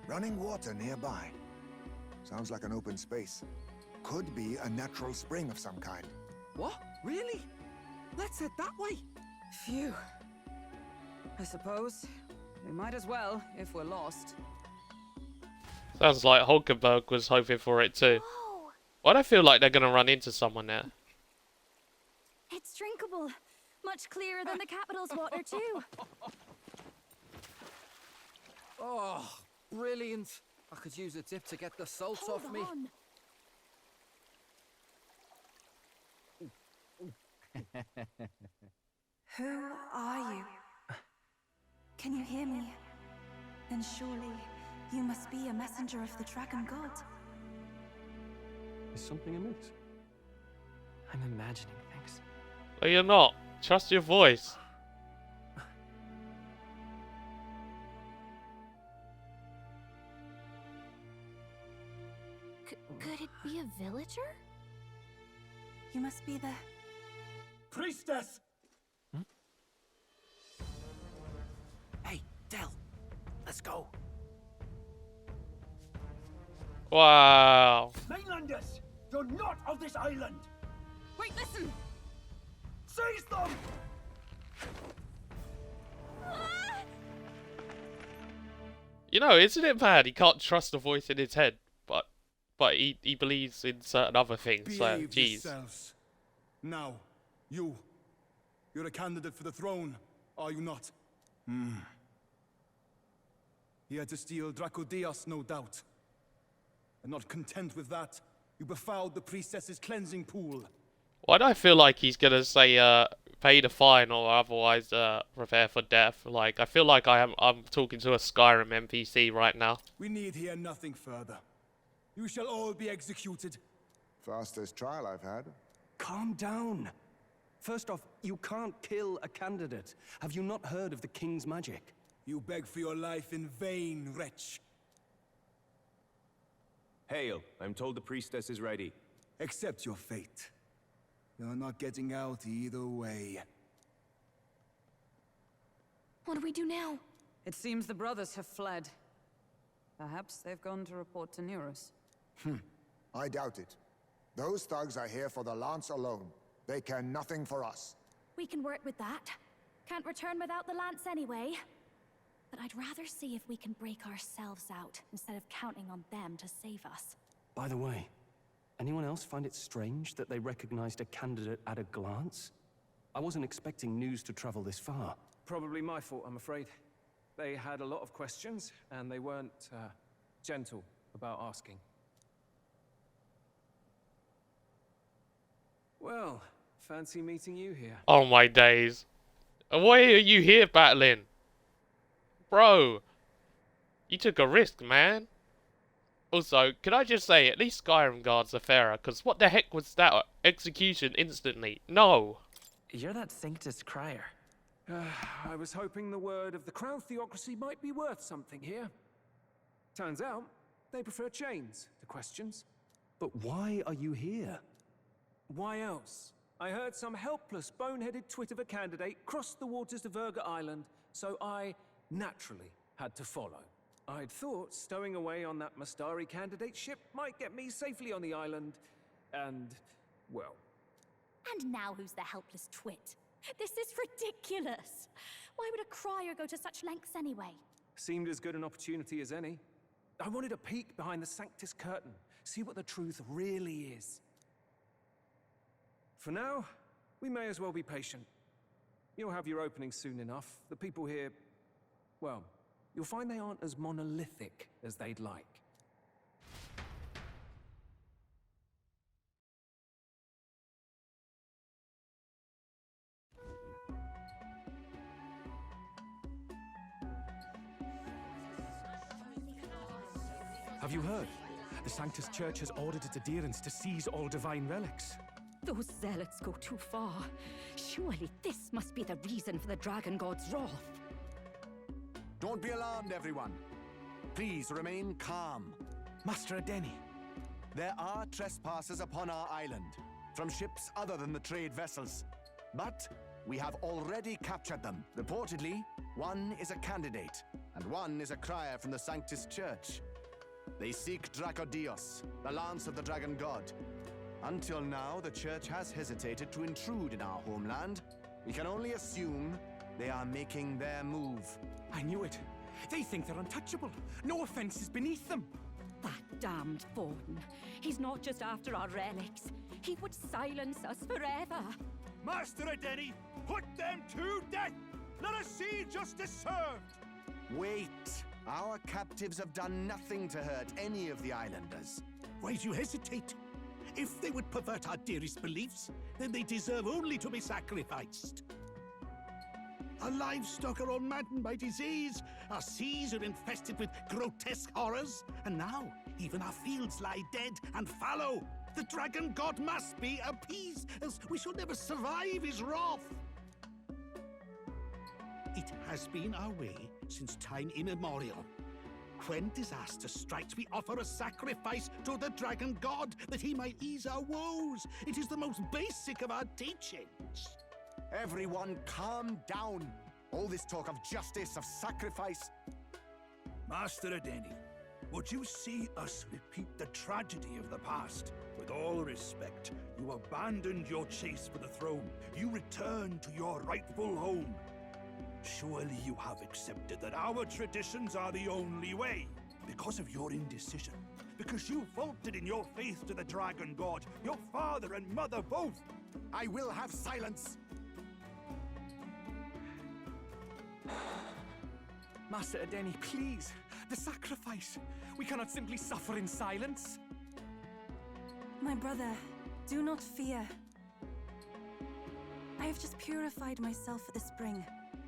S6: Running water nearby. Sounds like an open space. Could be a natural spring of some kind.
S13: What? Really? Let's head that way.
S3: Phew. I suppose we might as well if we're lost.
S1: Sounds like Hulkenberg was hoping for it too. Why do I feel like they're gonna run into someone there?
S2: It's drinkable. Much clearer than the capital's water, too.
S13: Oh, brilliant. I could use a dip to get the salt off me.
S17: Who are you? Can you hear me? Then surely you must be a messenger of the Dragon God.
S5: Is something amiss?
S7: I'm imagining things.
S1: No, you're not. Trust your voice.
S2: Could it be a villager?
S17: You must be the...
S4: Priestess!
S8: Hey, Del, let's go.
S1: Wow.
S4: Mainlanders, you're not of this island!
S3: Wait, listen!
S4: Seize them!
S1: You know, isn't it bad? He can't trust the voice in his head, but he believes in certain other things. So,
S18: Behave
S1: jeez.
S18: yourselves. Now, you're a candidate for the throne. are you not? He had to steal Dracodios, no doubt. And not content with that, you befouled the priestess's cleansing pool.
S1: Why do I feel like he's gonna say, pay the fine or otherwise, prepare for death? Like, I feel like I'm talking to a Skyrim NPC right now.
S18: We need hear nothing further. You shall all be executed.
S6: Fastest trial I've had.
S5: Calm down. First off, you can't kill a candidate. Have you not heard of the king's magic?
S18: You beg for your life in vain, wretch.
S16: Hail, I'm told the priestess is ready.
S18: Accept your fate. You're not getting out either way.
S10: What do we do now?
S3: It seems the brothers have fled. Perhaps they've gone to report to Neros.
S6: I doubt it. Those thugs are here for the lance alone. They care nothing for us.
S2: We can work with that. Can't return without the lance anyway. But I'd rather see if we can break ourselves out instead of counting on them to save us.
S5: By the way, anyone else find it strange that they recognized a candidate at a glance? I wasn't expecting news to travel this far.
S9: Probably my fault, I'm afraid. They had a lot of questions, and they weren't, gentle about asking. Well, fancy meeting you here.
S1: Oh my days. Why are you here battling? Bro, you took a risk, man. Also, can I just say, at least Skyrim guards are fairer, because what the heck was that? Execution instantly. No.
S19: You're that Sanctus crier.
S9: I was hoping the word of the Crown Theocracy might be worth something here. Turns out, they prefer chains to questions.
S5: But why are you here?
S9: Why else? I heard some helpless, boneheaded twit of a candidate crossed the waters to Virga Island, so I naturally had to follow. I'd thought stowing away on that Mastari candidate ship might get me safely on the island, and, well...
S2: And now who's the helpless twit? This is ridiculous! Why would a crier go to such lengths anyway?
S9: Seemed as good an opportunity as any. I wanted a peek behind the Sanctus curtain, see what the truth really is. For now, we may as well be patient. You'll have your opening soon enough. The people here, well, you'll find they aren't as monolithic as they'd like.
S5: Have you heard? The Sanctus Church has ordered its adherents to seize all divine relics.
S10: Those zealots go too far. Surely this must be the reason for the Dragon God's wrath.
S20: Don't be alarmed, everyone. Please remain calm.
S5: Master Adeni.
S20: There are trespassers upon our island, from ships other than the trade vessels. But we have already captured them. Reportedly, one is a candidate, and one is a crier from the Sanctus Church. They seek Dracodios, the lance of the Dragon God. Until now, the Church has hesitated to intrude in our homeland. We can only assume they are making their move.
S21: I knew it. They think they're untouchable. No offense is beneath them.
S10: That damned Thornton. He's not just after our relics. He would silence us forever.
S4: Master Adeni, put them to death! Let us see justice served!
S20: Wait! Our captives have done nothing to hurt any of the islanders.
S12: Why do you hesitate? If they would pervert our dearest beliefs, then they deserve only to be sacrificed. Our livestock are all maddened by disease, our seas are infested with grotesque horrors, and now even our fields lie dead and fallow. The Dragon God must be appeased, else we shall never survive his wrath. It has been our way since time immemorial. When disaster strikes, we offer a sacrifice to the Dragon God that he might ease our woes. It is the most basic of our teachings.
S20: Everyone calm down. All this talk of justice, of sacrifice.
S12: Master Adeni, would you see us repeat the tragedy of the past? With all respect, you abandoned your chase for the throne. You returned to your rightful home. Surely you have accepted that our traditions are the only way. Because of your indecision, because you faltered in your faith to the Dragon God, your father and mother both.
S20: I will have silence.
S21: Master Adeni, please. The sacrifice. We cannot simply suffer in silence.
S17: My brother, do not fear. I have just purified myself for the spring.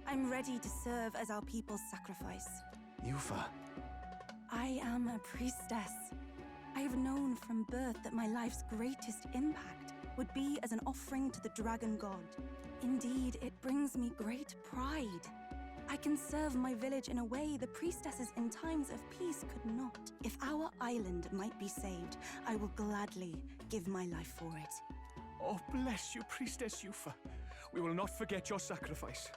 S17: I'm ready to serve as our people's sacrifice.
S21: Yufa.
S17: I am a priestess. I have known from birth that my life's greatest impact would be as an offering to the dragon god. Indeed, it brings me great pride. I can serve my village in a way the priestesses in times of peace could not. If our island might be saved, I will gladly give my life for it.
S21: Oh, bless you, Priestess Yufa. We will not forget your sacrifice.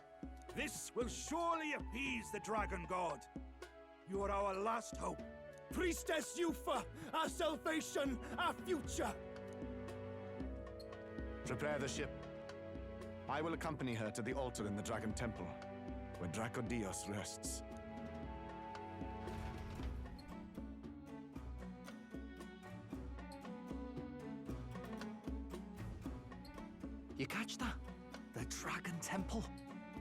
S4: This will surely appease the dragon god. You are our last hope.
S12: Priestess Yufa, our salvation, our future.
S20: Prepare the ship. I will accompany her to the altar in the Dragon Temple, where Dracodios rests.
S13: You catch that? The Dragon Temple.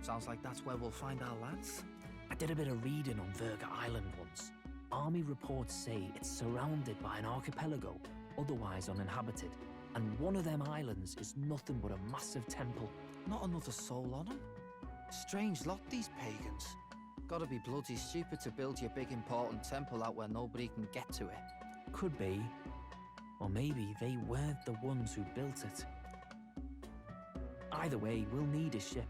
S13: Sounds like that's where we'll find our lads.
S7: I did a bit of reading on Virga Island once. Army reports say it's surrounded by an archipelago, otherwise uninhabited. And one of them islands is nothing but a massive temple.
S13: Not another soul on them. Strange lot, these pagans. Gotta be bloody stupid to build your big important temple out where nobody can get to it.
S7: Could be. Or maybe they weren't the ones who built it. Either way, we'll need a ship.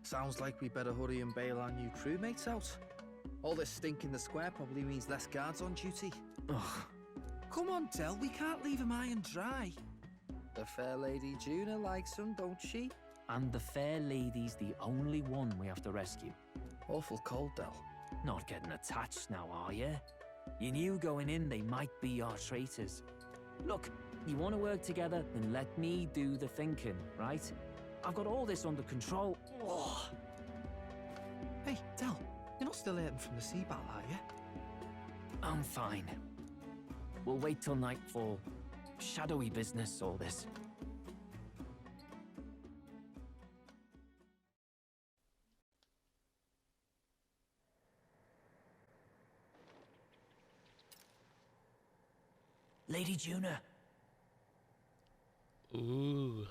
S13: Sounds like we better hurry and bail our new crewmates out. All this stink in the square probably means less guards on duty.
S7: Ugh.
S13: Come on, Del, we can't leave them high and dry. The fair lady Juna likes them, don't she?
S7: And the fair lady's the only one we have to rescue.
S13: Awful cold, Del.
S7: Not getting attached now, are you? You knew going in they might be our traitors. Look, you want to work together, then let me do the thinking, right? I've got all this under control. Oh.
S13: Hey, Del, you're not still hurting from the sea battle, are you?
S7: I'm fine. We'll wait till nightfall. Shadowy business, all this. Lady Juna.
S1: Ooh.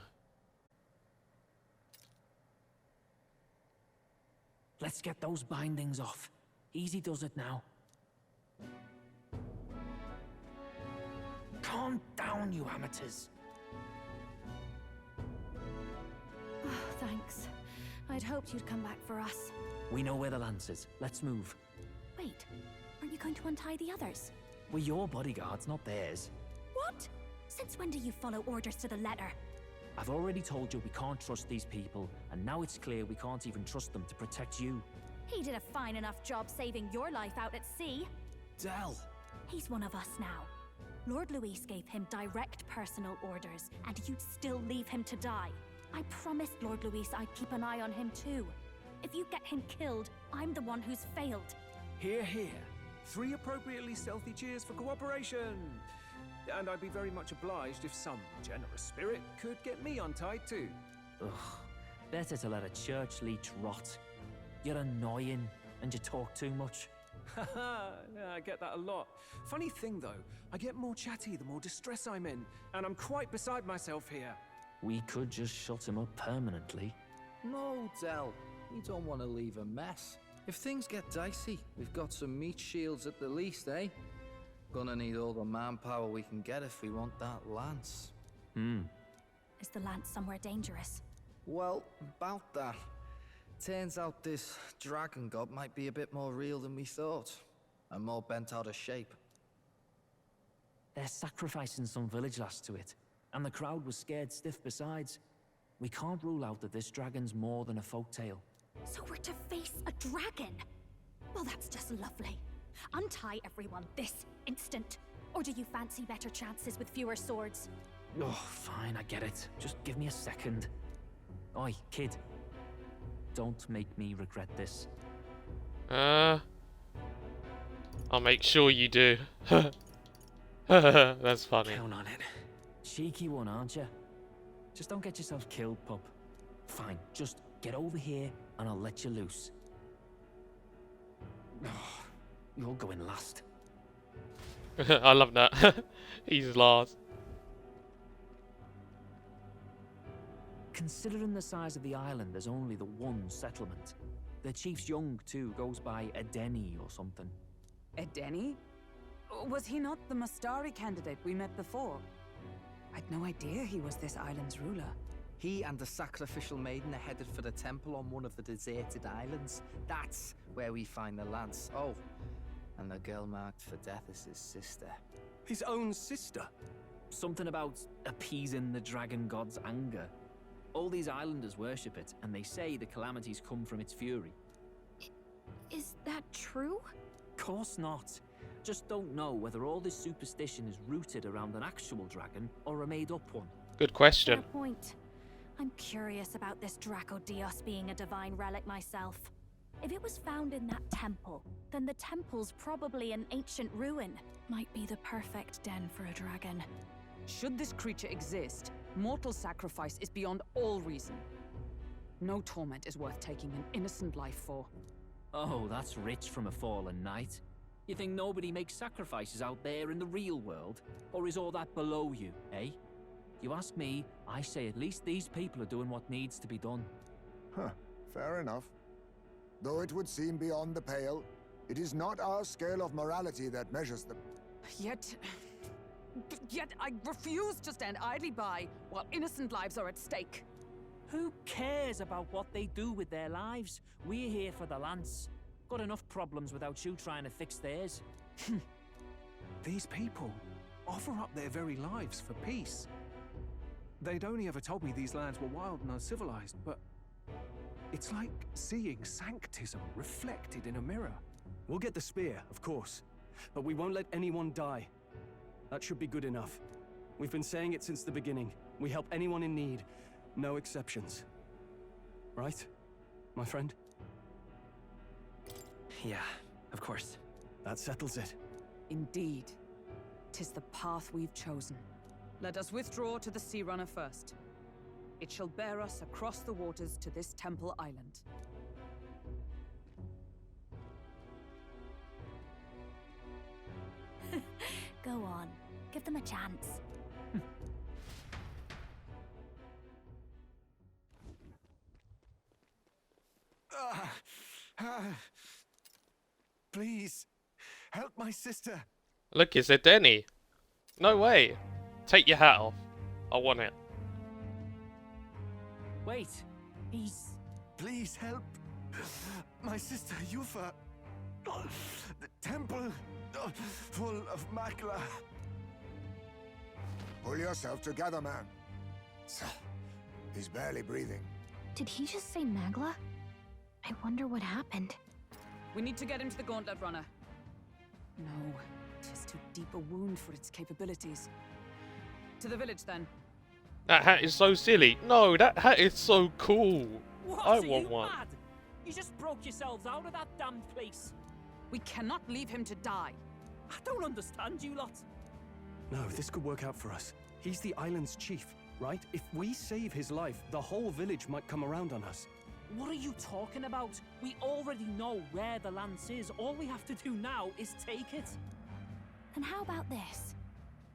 S7: Let's get those bindings off. Easy does it now. Calm down, you amateurs.
S2: Oh, thanks. I'd hoped you'd come back for us.
S7: We know where the lance is. Let's move.
S2: Wait, aren't you going to untie the others?
S7: We're your bodyguards, not theirs.
S2: What? Since when do you follow orders to the letter?
S7: I've already told you we can't trust these people, and now it's clear we can't even trust them to protect you.
S2: He did a fine enough job saving your life out at sea.
S13: Del!
S2: He's one of us now. Lord Luis gave him direct personal orders, and you'd still leave him to die. I promised Lord Luis I'd keep an eye on him too. If you get him killed, I'm the one who's failed.
S9: Hear, hear. 3 appropriately stealthy cheers for cooperation. And I'd be very much obliged if some generous spirit could get me untied too.
S7: Ugh. Better to let a church leech rot. You're annoying, and you talk too much.
S9: Haha, yeah, I get that a lot. Funny thing though, I get more chatty the more distress I'm in, and I'm quite beside myself here.
S7: We could just shut him up permanently.
S13: No, Del. We don't want to leave a mess. If things get dicey, we've got some meat shields at the least, eh? Gonna need all the manpower we can get if we want that lance.
S2: Is the lance somewhere dangerous?
S13: Well, about that. Turns out this dragon god might be a bit more real than we thought. And more bent out of shape.
S7: They're sacrificing some village lass to it, and the crowd was scared stiff besides. We can't rule out that this dragon's more than a folktale.
S2: So we're to face a dragon? Well, that's just lovely. Untie everyone this instant. Or do you fancy better chances with fewer swords?
S7: Oh, fine, I get it. Just give me a second. Oi, kid. Don't make me regret this.
S1: I'll make sure you do. That's funny.
S7: Count on it. Cheeky one, aren't you? Just don't get yourself killed, pup. Fine, just get over here and I'll let you loose. You're going last.
S1: I love that. He's last.
S7: Considering the size of the island, there's only the one settlement. The chief's young, too, goes by Edeni or something.
S3: Edeni? Was he not the Mustari candidate we met before? I'd no idea he was this island's ruler.
S13: He and the sacrificial maiden are headed for the temple on one of the deserted islands. That's where we find the lance. Oh, and the girl marked for death is his sister.
S5: His own sister?
S7: Something about appeasing the dragon god's anger. All these islanders worship it, and they say the calamities come from its fury.
S2: Is that true?
S7: Course not. Just don't know whether all this superstition is rooted around an actual dragon or a made-up one.
S1: Good question.
S2: Fair point. I'm curious about this Draco Dios being a divine relic myself. If it was found in that temple, then the temple's probably an ancient ruin. Might be the perfect den for a dragon.
S3: Should this creature exist, mortal sacrifice is beyond all reason. No torment is worth taking an innocent life for.
S7: Oh, that's rich from a fallen knight. You think nobody makes sacrifices out there in the real world? Or is all that below you, eh? You ask me, I say at least these people are doing what needs to be done.
S6: Huh, fair enough. Though it would seem beyond the pale, it is not our scale of morality that measures them.
S3: Yet I refuse to stand idly by while innocent lives are at stake.
S7: Who cares about what they do with their lives? We're here for the lance. Got enough problems without you trying to fix theirs.
S21: These people offer up their very lives for peace. They'd only ever told me these lands were wild and uncivilized, but it's like seeing sanctism reflected in a mirror.
S5: We'll get the spear, of course, but we won't let anyone die. That should be good enough. We've been saying it since the beginning. We help anyone in need, no exceptions. Right, my friend?
S19: Yeah, of course.
S5: That settles it.
S3: Indeed. 'Tis the path we've chosen. Let us withdraw to the Sea Runner first. It shall bear us across the waters to this temple island.
S2: Go on. Give them a chance.
S20: Please, help my sister.
S1: Look, is it Denny? No way. Take your hat off. I want it.
S7: Wait, he's...
S20: Please help. My sister Yufa. The temple full of Makla.
S6: Pull yourself together, man. He's barely breathing.
S2: Did he just say Magla? I wonder what happened.
S3: We need to get him to the Gauntlet Runner. No, 'tis too deep a wound for its capabilities. To the village, then.
S1: That hat is so silly. No, that hat is so cool.
S7: What,
S1: I
S7: are
S1: want
S7: you
S1: one.
S7: mad? You just broke yourselves out of that damned place.
S3: We cannot leave him to die.
S7: I don't understand you lot.
S5: No, this could work out for us. He's the island's chief, right? If we save his life, the whole village might come around on us.
S7: What are you talking about? We already know where the lance is. All we have to do now is take it.
S2: And how about this?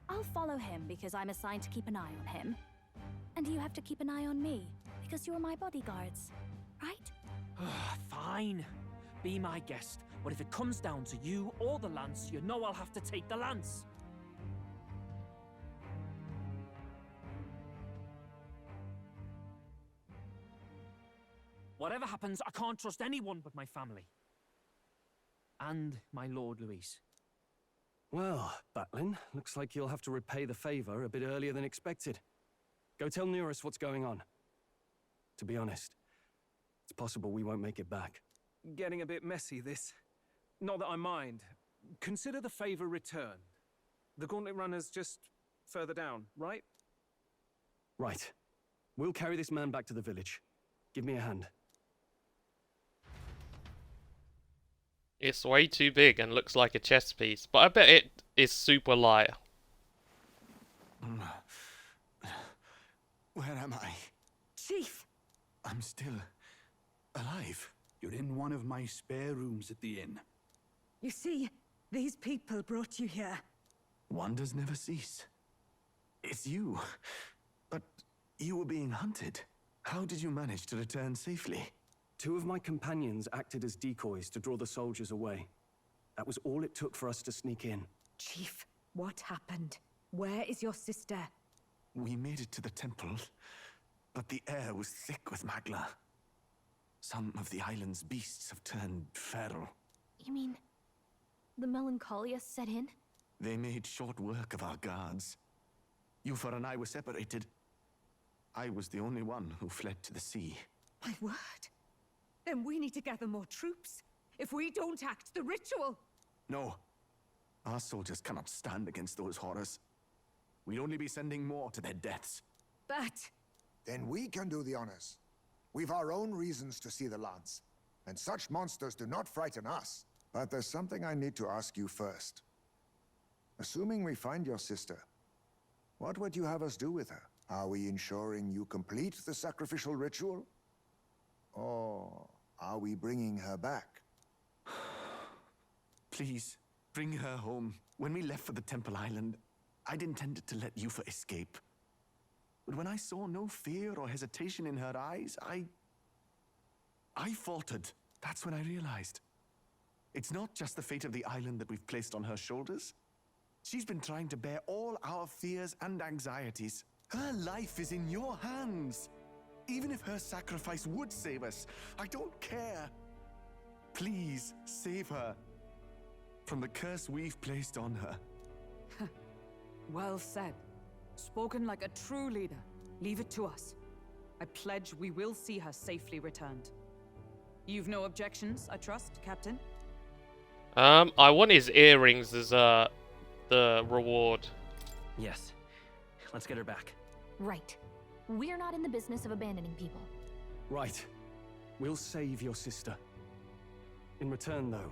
S2: I'll follow him because I'm assigned to keep an eye on him. And you have to keep an eye on me because you're my bodyguards, right?
S7: Fine. Be my guest. But if it comes down to you or the lance, you know I'll have to take the lance. Whatever happens, I can't trust anyone but my family. And my Lord Luis.
S5: Well, Batlin, looks like you'll have to repay the favor a bit earlier than expected. Go tell Neurus what's going on. To be honest, it's possible we won't make it back.
S21: Getting a bit messy, this. Not that I mind. Consider the favor returned. The Gauntlet Runner's just further down, right?
S5: Right. We'll carry this man back to the village. Give me a hand.
S1: It's way too big and looks like a chess piece, but I bet it is super light.
S20: Where am I?
S3: Chief!
S14: I'm still alive. You're in one of my spare rooms at the inn.
S3: You see, these people brought you here.
S20: Wonders never cease. It's you. But you were being hunted. How did you manage to return safely?
S5: 2 of my companions acted as decoys to draw the soldiers away. That was all it took for us to sneak in.
S3: Chief, what happened? Where is your sister?
S20: We made it to the temple, but the air was thick with magla. Some of the island's beasts have turned feral.
S2: You mean the melancholia set in?
S20: They made short work of our guards. Yufa and I were separated. I was the only one who fled to the sea.
S3: My word. Then we need to gather more troops. If we don't act, the ritual...
S20: No. Our soldiers cannot stand against those horrors. We'd only be sending more to their deaths.
S3: But...
S6: Then we can do the honors. We've our own reasons to see the lance, and such monsters do not frighten us. But there's something I need to ask you first. Assuming we find your sister, what would you have us do with her? Are we ensuring you complete the sacrificial ritual? Or are we bringing her back?
S20: Please, bring her home. When we left for the Temple Island, I'd intended to let Yufa escape. But when I saw no fear or hesitation in her eyes, I faltered. That's when I realized. It's not just the fate of the island that we've placed on her shoulders. She's been trying to bear all our fears and anxieties. Her life is in your hands. Even if her sacrifice would save us, I don't care. Please, save her from the curse we've placed on her.
S3: Well said. Spoken like a true leader. Leave it to us. I pledge we will see her safely returned. You've no objections, I trust, Captain?
S1: I want his earrings as the reward.
S19: Yes. Let's get her back.
S2: Right. We're not in the business of abandoning people.
S5: Right. We'll save your sister. In return, though,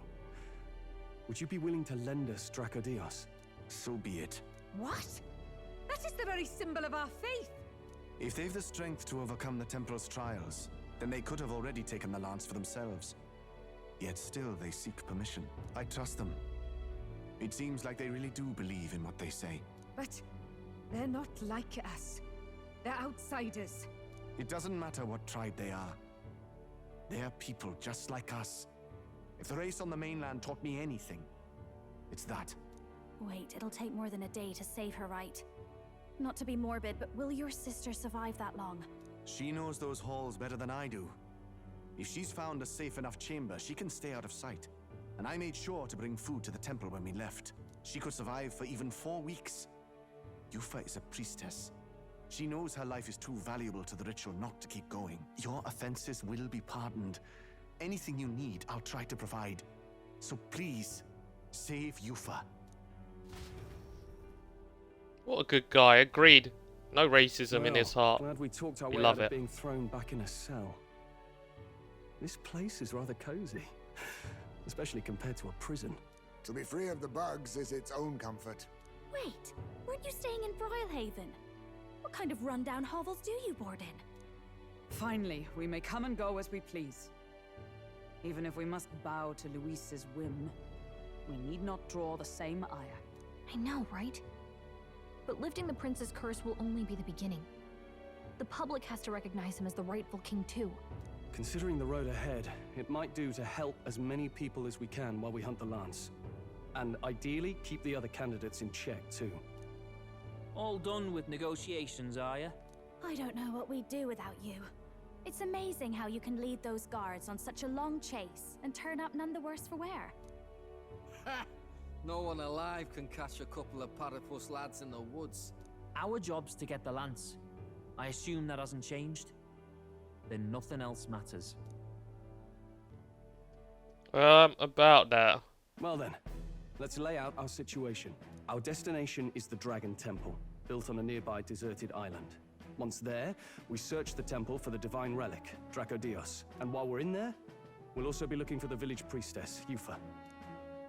S5: would you be willing to lend us Dracodios?
S20: So be it.
S3: What? That is the very symbol of our faith!
S20: If they've the strength to overcome the Temple's trials, then they could have already taken the lance for themselves. Yet still they seek permission. I trust them. It seems like they really do believe in what they say.
S3: But they're not like us. They're outsiders.
S20: It doesn't matter what tribe they are. They're people just like us. If the race on the mainland taught me anything, it's that.
S2: Wait, it'll take more than a day to save her, right? Not to be morbid, but will your sister survive that long?
S20: She knows those halls better than I do. If she's found a safe enough chamber, she can stay out of sight. And I made sure to bring food to the temple when we left. She could survive for even 4 weeks. Yufa is a priestess. She knows her life is too valuable to the ritual not to keep going. Your offenses will be pardoned. Anything you need, I'll try to provide. So please, save Yufa.
S1: What a good guy. Agreed. No racism in his heart.
S5: Glad we talked our
S1: We
S5: way
S1: love
S5: out of
S1: it.
S5: being thrown back in a cell. This place is rather cozy, especially compared to a prison.
S6: To be free of the bugs is its own comfort.
S2: Wait, weren't you staying in Broilhaven? What kind of rundown hovels do you board in?
S3: Finally, we may come and go as we please. Even if we must bow to Luis's whim, we need not draw the same ire.
S2: I know, right? But lifting the prince's curse will only be the beginning. The public has to recognize him as the rightful king too.
S5: Considering the road ahead, it might do to help as many people as we can while we hunt the lance. And ideally, keep the other candidates in check too.
S7: All done with negotiations, are ya?
S2: I don't know what we'd do without you. It's amazing how you can lead those guards on such a long chase and turn up none the worse for wear.
S13: Ha! No one alive can catch a couple of platypus lads in the woods.
S7: Our job's to get the lance. I assume that hasn't changed? Then nothing else matters.
S1: About that.
S5: Well then, let's lay out our situation. Our destination is the Dragon Temple, built on a nearby deserted island. Once there, we search the temple for the divine relic, Dracodios. And while we're in there, we'll also be looking for the village priestess, Yufa.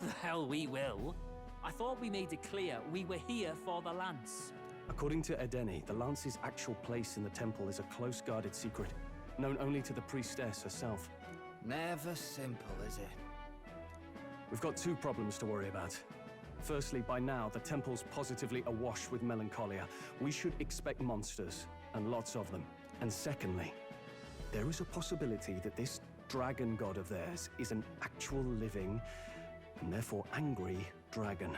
S7: The hell we will. I thought we made it clear we were here for the lance.
S5: According to Edeni, the lance's actual place in the temple is a close guarded secret, known only to the priestess herself.
S13: Never simple, is it?
S5: We've got two problems to worry about. Firstly, by now, the temple's positively awash with melancholia. We should expect monsters, and lots of them. And secondly, there is a possibility that this dragon god of theirs is an actual living, and therefore angry, dragon.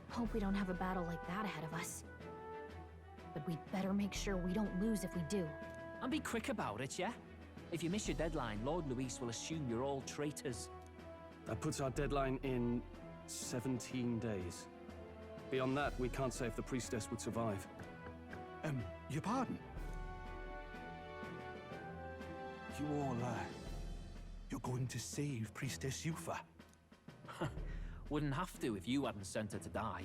S2: Hope we don't have a battle like that ahead of us. But we'd better make sure we don't lose if we do.
S7: And be quick about it, yeah? If you miss your deadline, Lord Luis will assume you're all traitors.
S5: That puts our deadline in 17 days. Beyond that, we can't say if the priestess would survive.
S18: Your pardon? You all, you're going to save Priestess Yufa?
S7: Wouldn't have to if you hadn't sent her to die.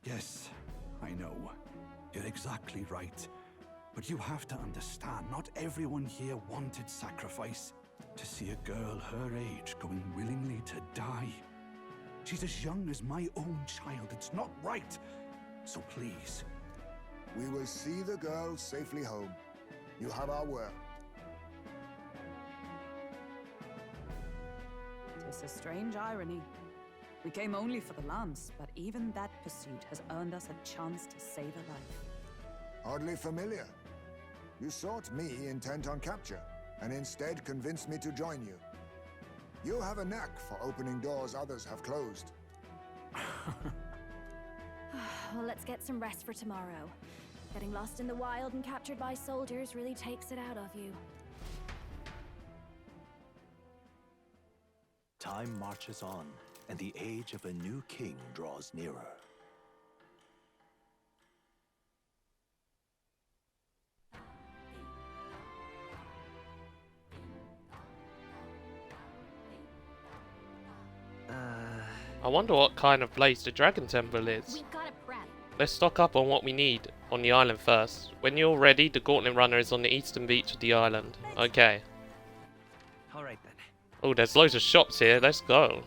S18: Yes, I know. You're exactly right. But you have to understand, not everyone here wanted sacrifice. To see a girl her age going willingly to die. She's as young as my own child. It's not right. So please.
S6: We will see the girl safely home. You have our word.
S3: Tis a strange irony. We came only for the lance, but even that pursuit has earned us a chance to save a life.
S6: Oddly familiar. You sought me intent on capture, and instead convinced me to join you. You have a knack for opening doors others have closed.
S2: Well, let's get some rest for tomorrow. Getting lost in the wild and captured by soldiers really takes it out of you.
S11: Time marches on, and the age of a new king draws nearer.
S1: I wonder what kind of place the Dragon Temple is.
S2: We gotta prep.
S1: Let's stock up on what we need on the island first. When you're ready, the Gauntlet Runner is on the eastern beach of the island. Okay.
S19: Alright then.
S1: Oh, there's loads of shops here. Let's go.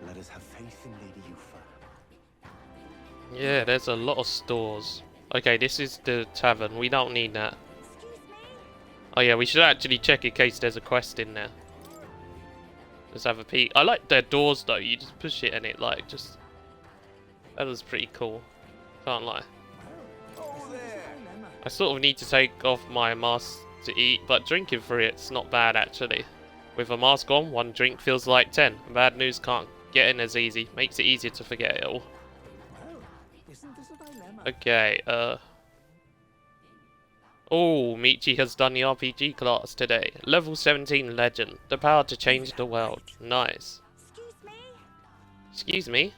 S11: Let us have faith in Lady Yufa.
S1: Yeah, there's a lot of stores. Okay, this is the tavern. We don't need that. Oh yeah, we should actually check in case there's a quest in there. Let's have a peek. I like their doors though. You just push it and it like just... That was pretty cool. Can't lie. I sort of need to take off my mask to eat, but drinking through it's not bad actually. With a mask on, one drink feels like 10. Bad news can't get in as easy. Makes it easier to forget it all. Okay, Oh, Michi has done the RPG class today. Level 17 Legend. The power to change the world. Nice. Excuse me?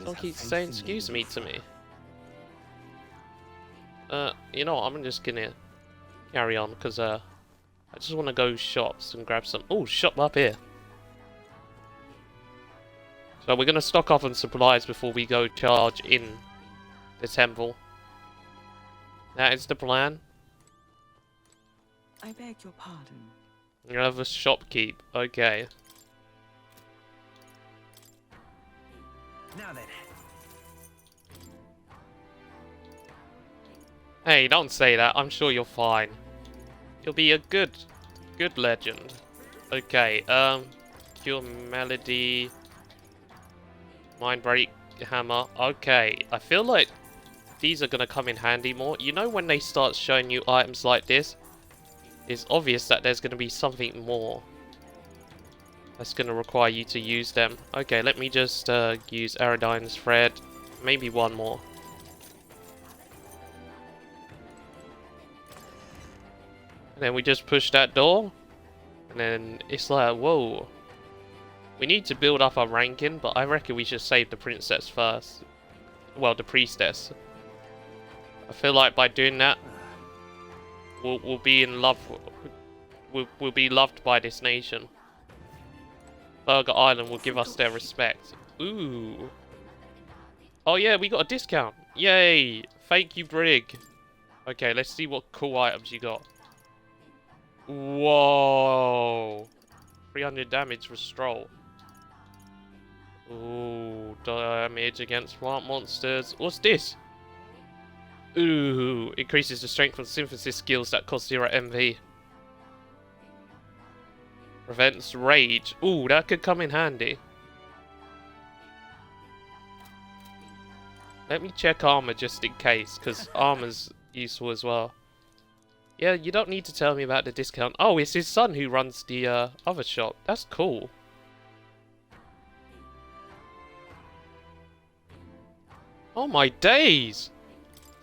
S1: Don't keep saying excuse me to me. You know what? I'm just gonna carry on because I just want to go shops and grab some. Oh, shop up here. So we're gonna stock up on supplies before we go charge in the temple. That is the plan.
S3: I beg your pardon.
S1: You have a shopkeep. Okay.
S19: Now then.
S1: Hey, don't say that. I'm sure you're fine. You'll be a good legend. Okay, Cure Melody. Mind Break Hammer. Okay, I feel like these are gonna come in handy more. You know when they start showing you items like this? It's obvious that there's going to be something more that's going to require you to use them. Okay, let me just use Aridine's thread. Maybe one more. And then we just push that door. And then it's like, whoa. We need to build up our ranking, but I reckon we should save the princess first. Well, the priestess. I feel like by doing that, we'll be in love. We'll be loved by this nation. Virga Island will give us their respect. Ooh. Oh yeah, we got a discount. Yay! Thank you, Brig. Okay, let's see what cool items you got. Whoa! 300 damage for Stroll. Ooh, damage against plant monsters. What's this? Ooh, increases the strength and synthesis skills that cost 0 MV. Prevents rage. Ooh, that could come in handy. Let me check armor just in case, because armor's useful as well. Yeah, you don't need to tell me about the discount. Oh, it's his son who runs the other shop. That's cool. Oh my days!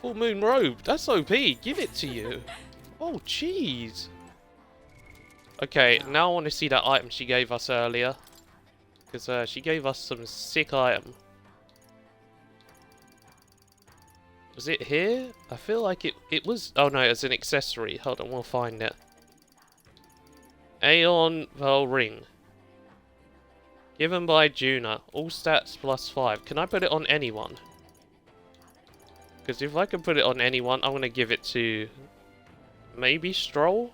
S1: Full moon robe. That's OP. Give it to you. Oh, jeez. Okay, now I want to see that item she gave us earlier. Because she gave us some sick item. Was it here? I feel like it was... Oh no, it's an accessory. Hold on, we'll find it. Aeon Pearl Ring. Given by Juna. All stats +5. Can I put it on anyone? Because if I can put it on anyone, I'm going to give it to... Maybe Stroll?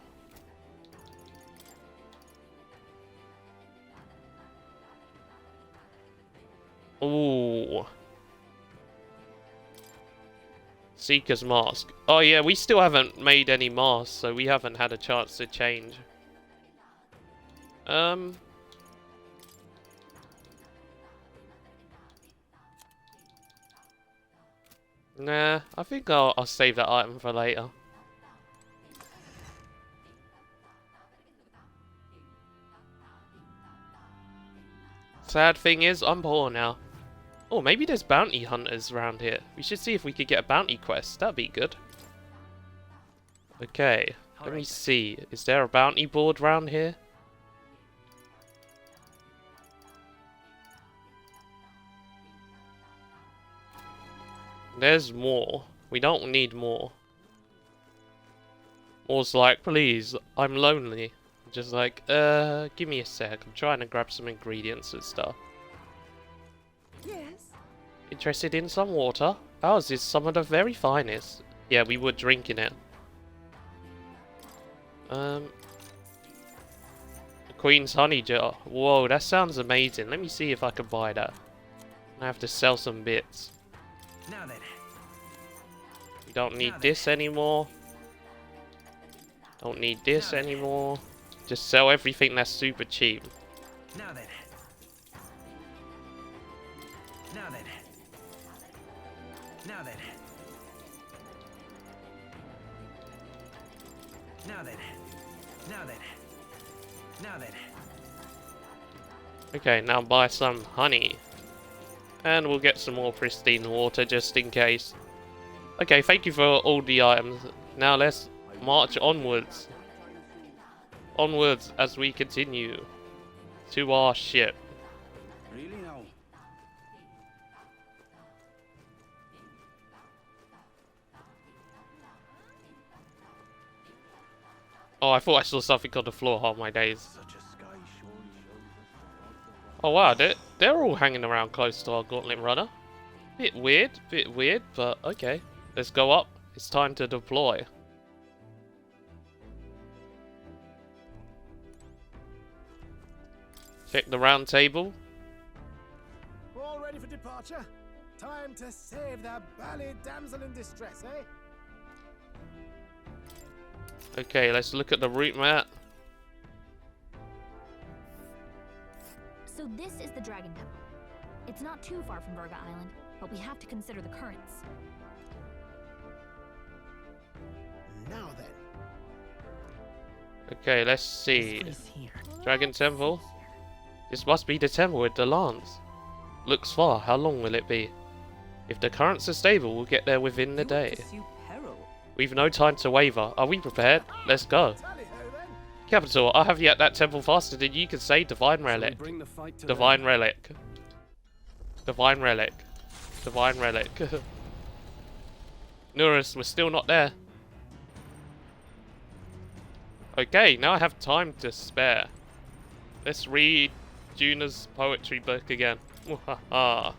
S1: Ooh. Seeker's Mask. Oh yeah, we still haven't made any masks, so we haven't had a chance to change. Nah, I think I'll save that item for later. Sad thing is, I'm poor now. Oh, maybe there's bounty hunters around here. We should see if we could get a bounty quest. That'd be good. Okay, let me see. Is there a bounty board around here? There's more. We don't need more. More's like, please, I'm lonely. Just like, give me a sec. I'm trying to grab some ingredients and stuff.
S17: Yes.
S1: Interested in some water? Ours is some of the very finest. Yeah, we were drinking it. The Queen's Honey Jar. Whoa, that sounds amazing. Let me see if I can buy that. I have to sell some bits.
S19: Now then.
S1: We don't need this anymore. Don't need this anymore. Just sell everything that's super cheap.
S19: Now then. Now then. Now then. Now then. Now then. Now then.
S1: Okay, now buy some honey. And we'll get some more pristine water just in case. Okay, thank you for all the items. Now let's march onwards. Onwards as we continue to our ship.
S16: Really now?
S1: Oh, I thought I saw something on the floor. Oh my days. Oh wow, they're all hanging around close to our Gauntlet Runner. Bit weird, but okay. Let's go up. It's time to deploy. Check the round table.
S12: All ready for departure? Time to save the bally damsel in distress, eh?
S1: Okay, let's look at the route map.
S2: So this is the Dragon Temple. It's not too far from Virga Island, but we have to consider the currents.
S12: Now then.
S1: Okay, let's see. Dragon Temple. This must be the temple with the lance. Looks far. How long will it be? If the currents are stable, we'll get there within the day. We've no time to waver. Are we prepared? Let's go. Capital, I'll have you at that temple faster than you can say Divine Relic. Divine Relic. Divine Relic. Divine Relic. Nurus, we're still not there. Okay, now I have time to spare. Let's read Juna's poetry book again. Wahaha.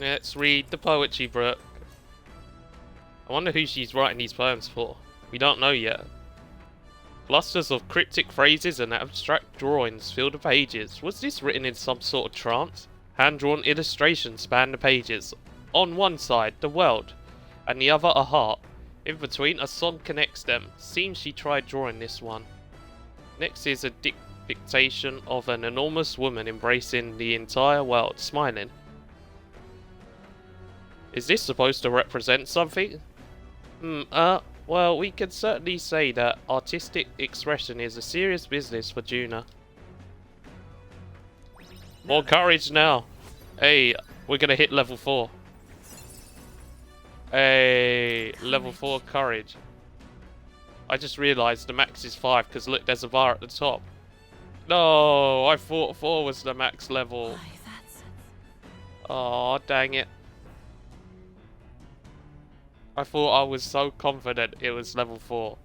S1: Let's read the poetry book. I wonder who she's writing these poems for. We don't know yet. Clusters of cryptic phrases and abstract drawings fill the pages. Was this written in some sort of trance? Hand-drawn illustrations span the pages. On one side, the world, and the other a heart. In between, a song connects them. Seems she tried drawing this one. Next is a depiction of an enormous woman embracing the entire world, smiling. Is this supposed to represent something? Well, we can certainly say that artistic expression is a serious business for Juna. More courage now. Hey, we're gonna hit level 4. Hey, level 4 courage. I just realised the max is 5 because look, there's a bar at the top. No, I thought 4 was the max level. Oh, dang it. I thought I was so confident it was level 4.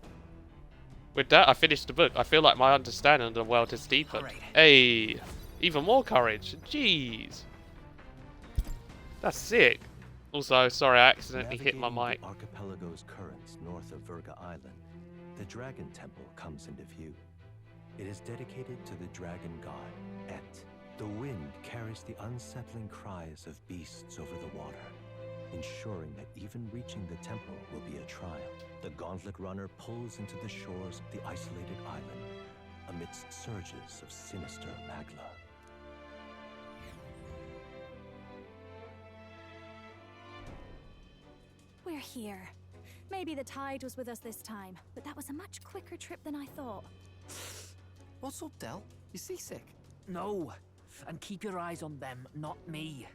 S1: With that, I finished the book. I feel like my understanding of the world has deepened. Hey, even more courage. Jeez. That's sick. Also, sorry, I accidentally hit my mic.
S11: The archipelago's currents north of Virga Island, the Dragon Temple comes into view. It is dedicated to the dragon god, Et. The wind carries the unsettling cries of beasts over the water, ensuring that even reaching the temple will be a trial. The gauntlet runner pulls into the shores of the isolated island, amidst surges of sinister magla.
S2: We're here. Maybe the tide was with us this time, but that was a much quicker trip than I thought.
S13: What's up, Del? You seasick?
S7: No. And keep your eyes on them, not me.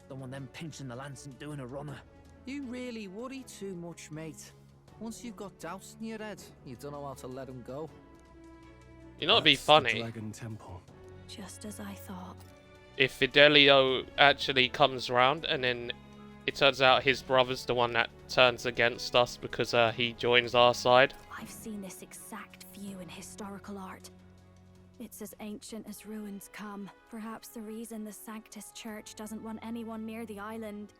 S7: Don't want them pinching the lance and doing a runner.
S13: You really worry too much, mate. Once you've got doubts in your head, you don't know how to let them go.
S1: You know, it'd be funny.
S5: Dragon Temple.
S2: Just as I thought.
S1: If Fidelio actually comes round and then it turns out his brother's the one that turns against us because he joins our side.
S2: I've seen this exact view in historical art. It's as ancient as ruins come. Perhaps the reason the Sanctus Church doesn't want anyone near the island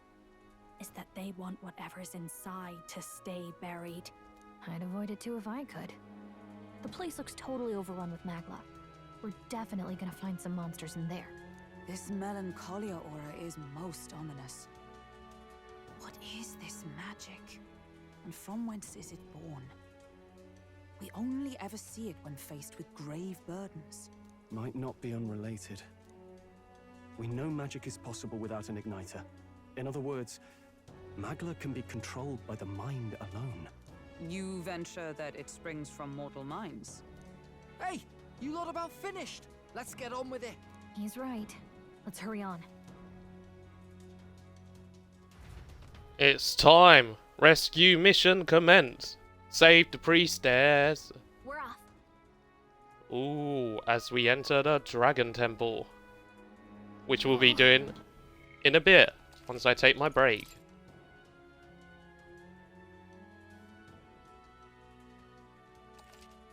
S2: is that they want whatever's inside to stay buried.
S14: I'd avoid it too if I could. The place looks totally overrun with magla. We're definitely gonna find some monsters in there.
S3: This melancholia aura is most ominous. What is this magic? And from whence is it born? We only ever see it when faced with grave burdens.
S5: Might not be unrelated. We know magic is possible without an igniter. In other words, magla can be controlled by the mind alone.
S3: You venture that it springs from mortal minds?
S13: Hey, you lot about finished? Let's get on with it.
S14: He's right. Let's hurry on.
S1: It's time. Rescue mission commence. Save the priestess.
S2: We're off.
S1: Ooh, as we enter the Dragon Temple. Which we'll be doing in a bit, once I take my break.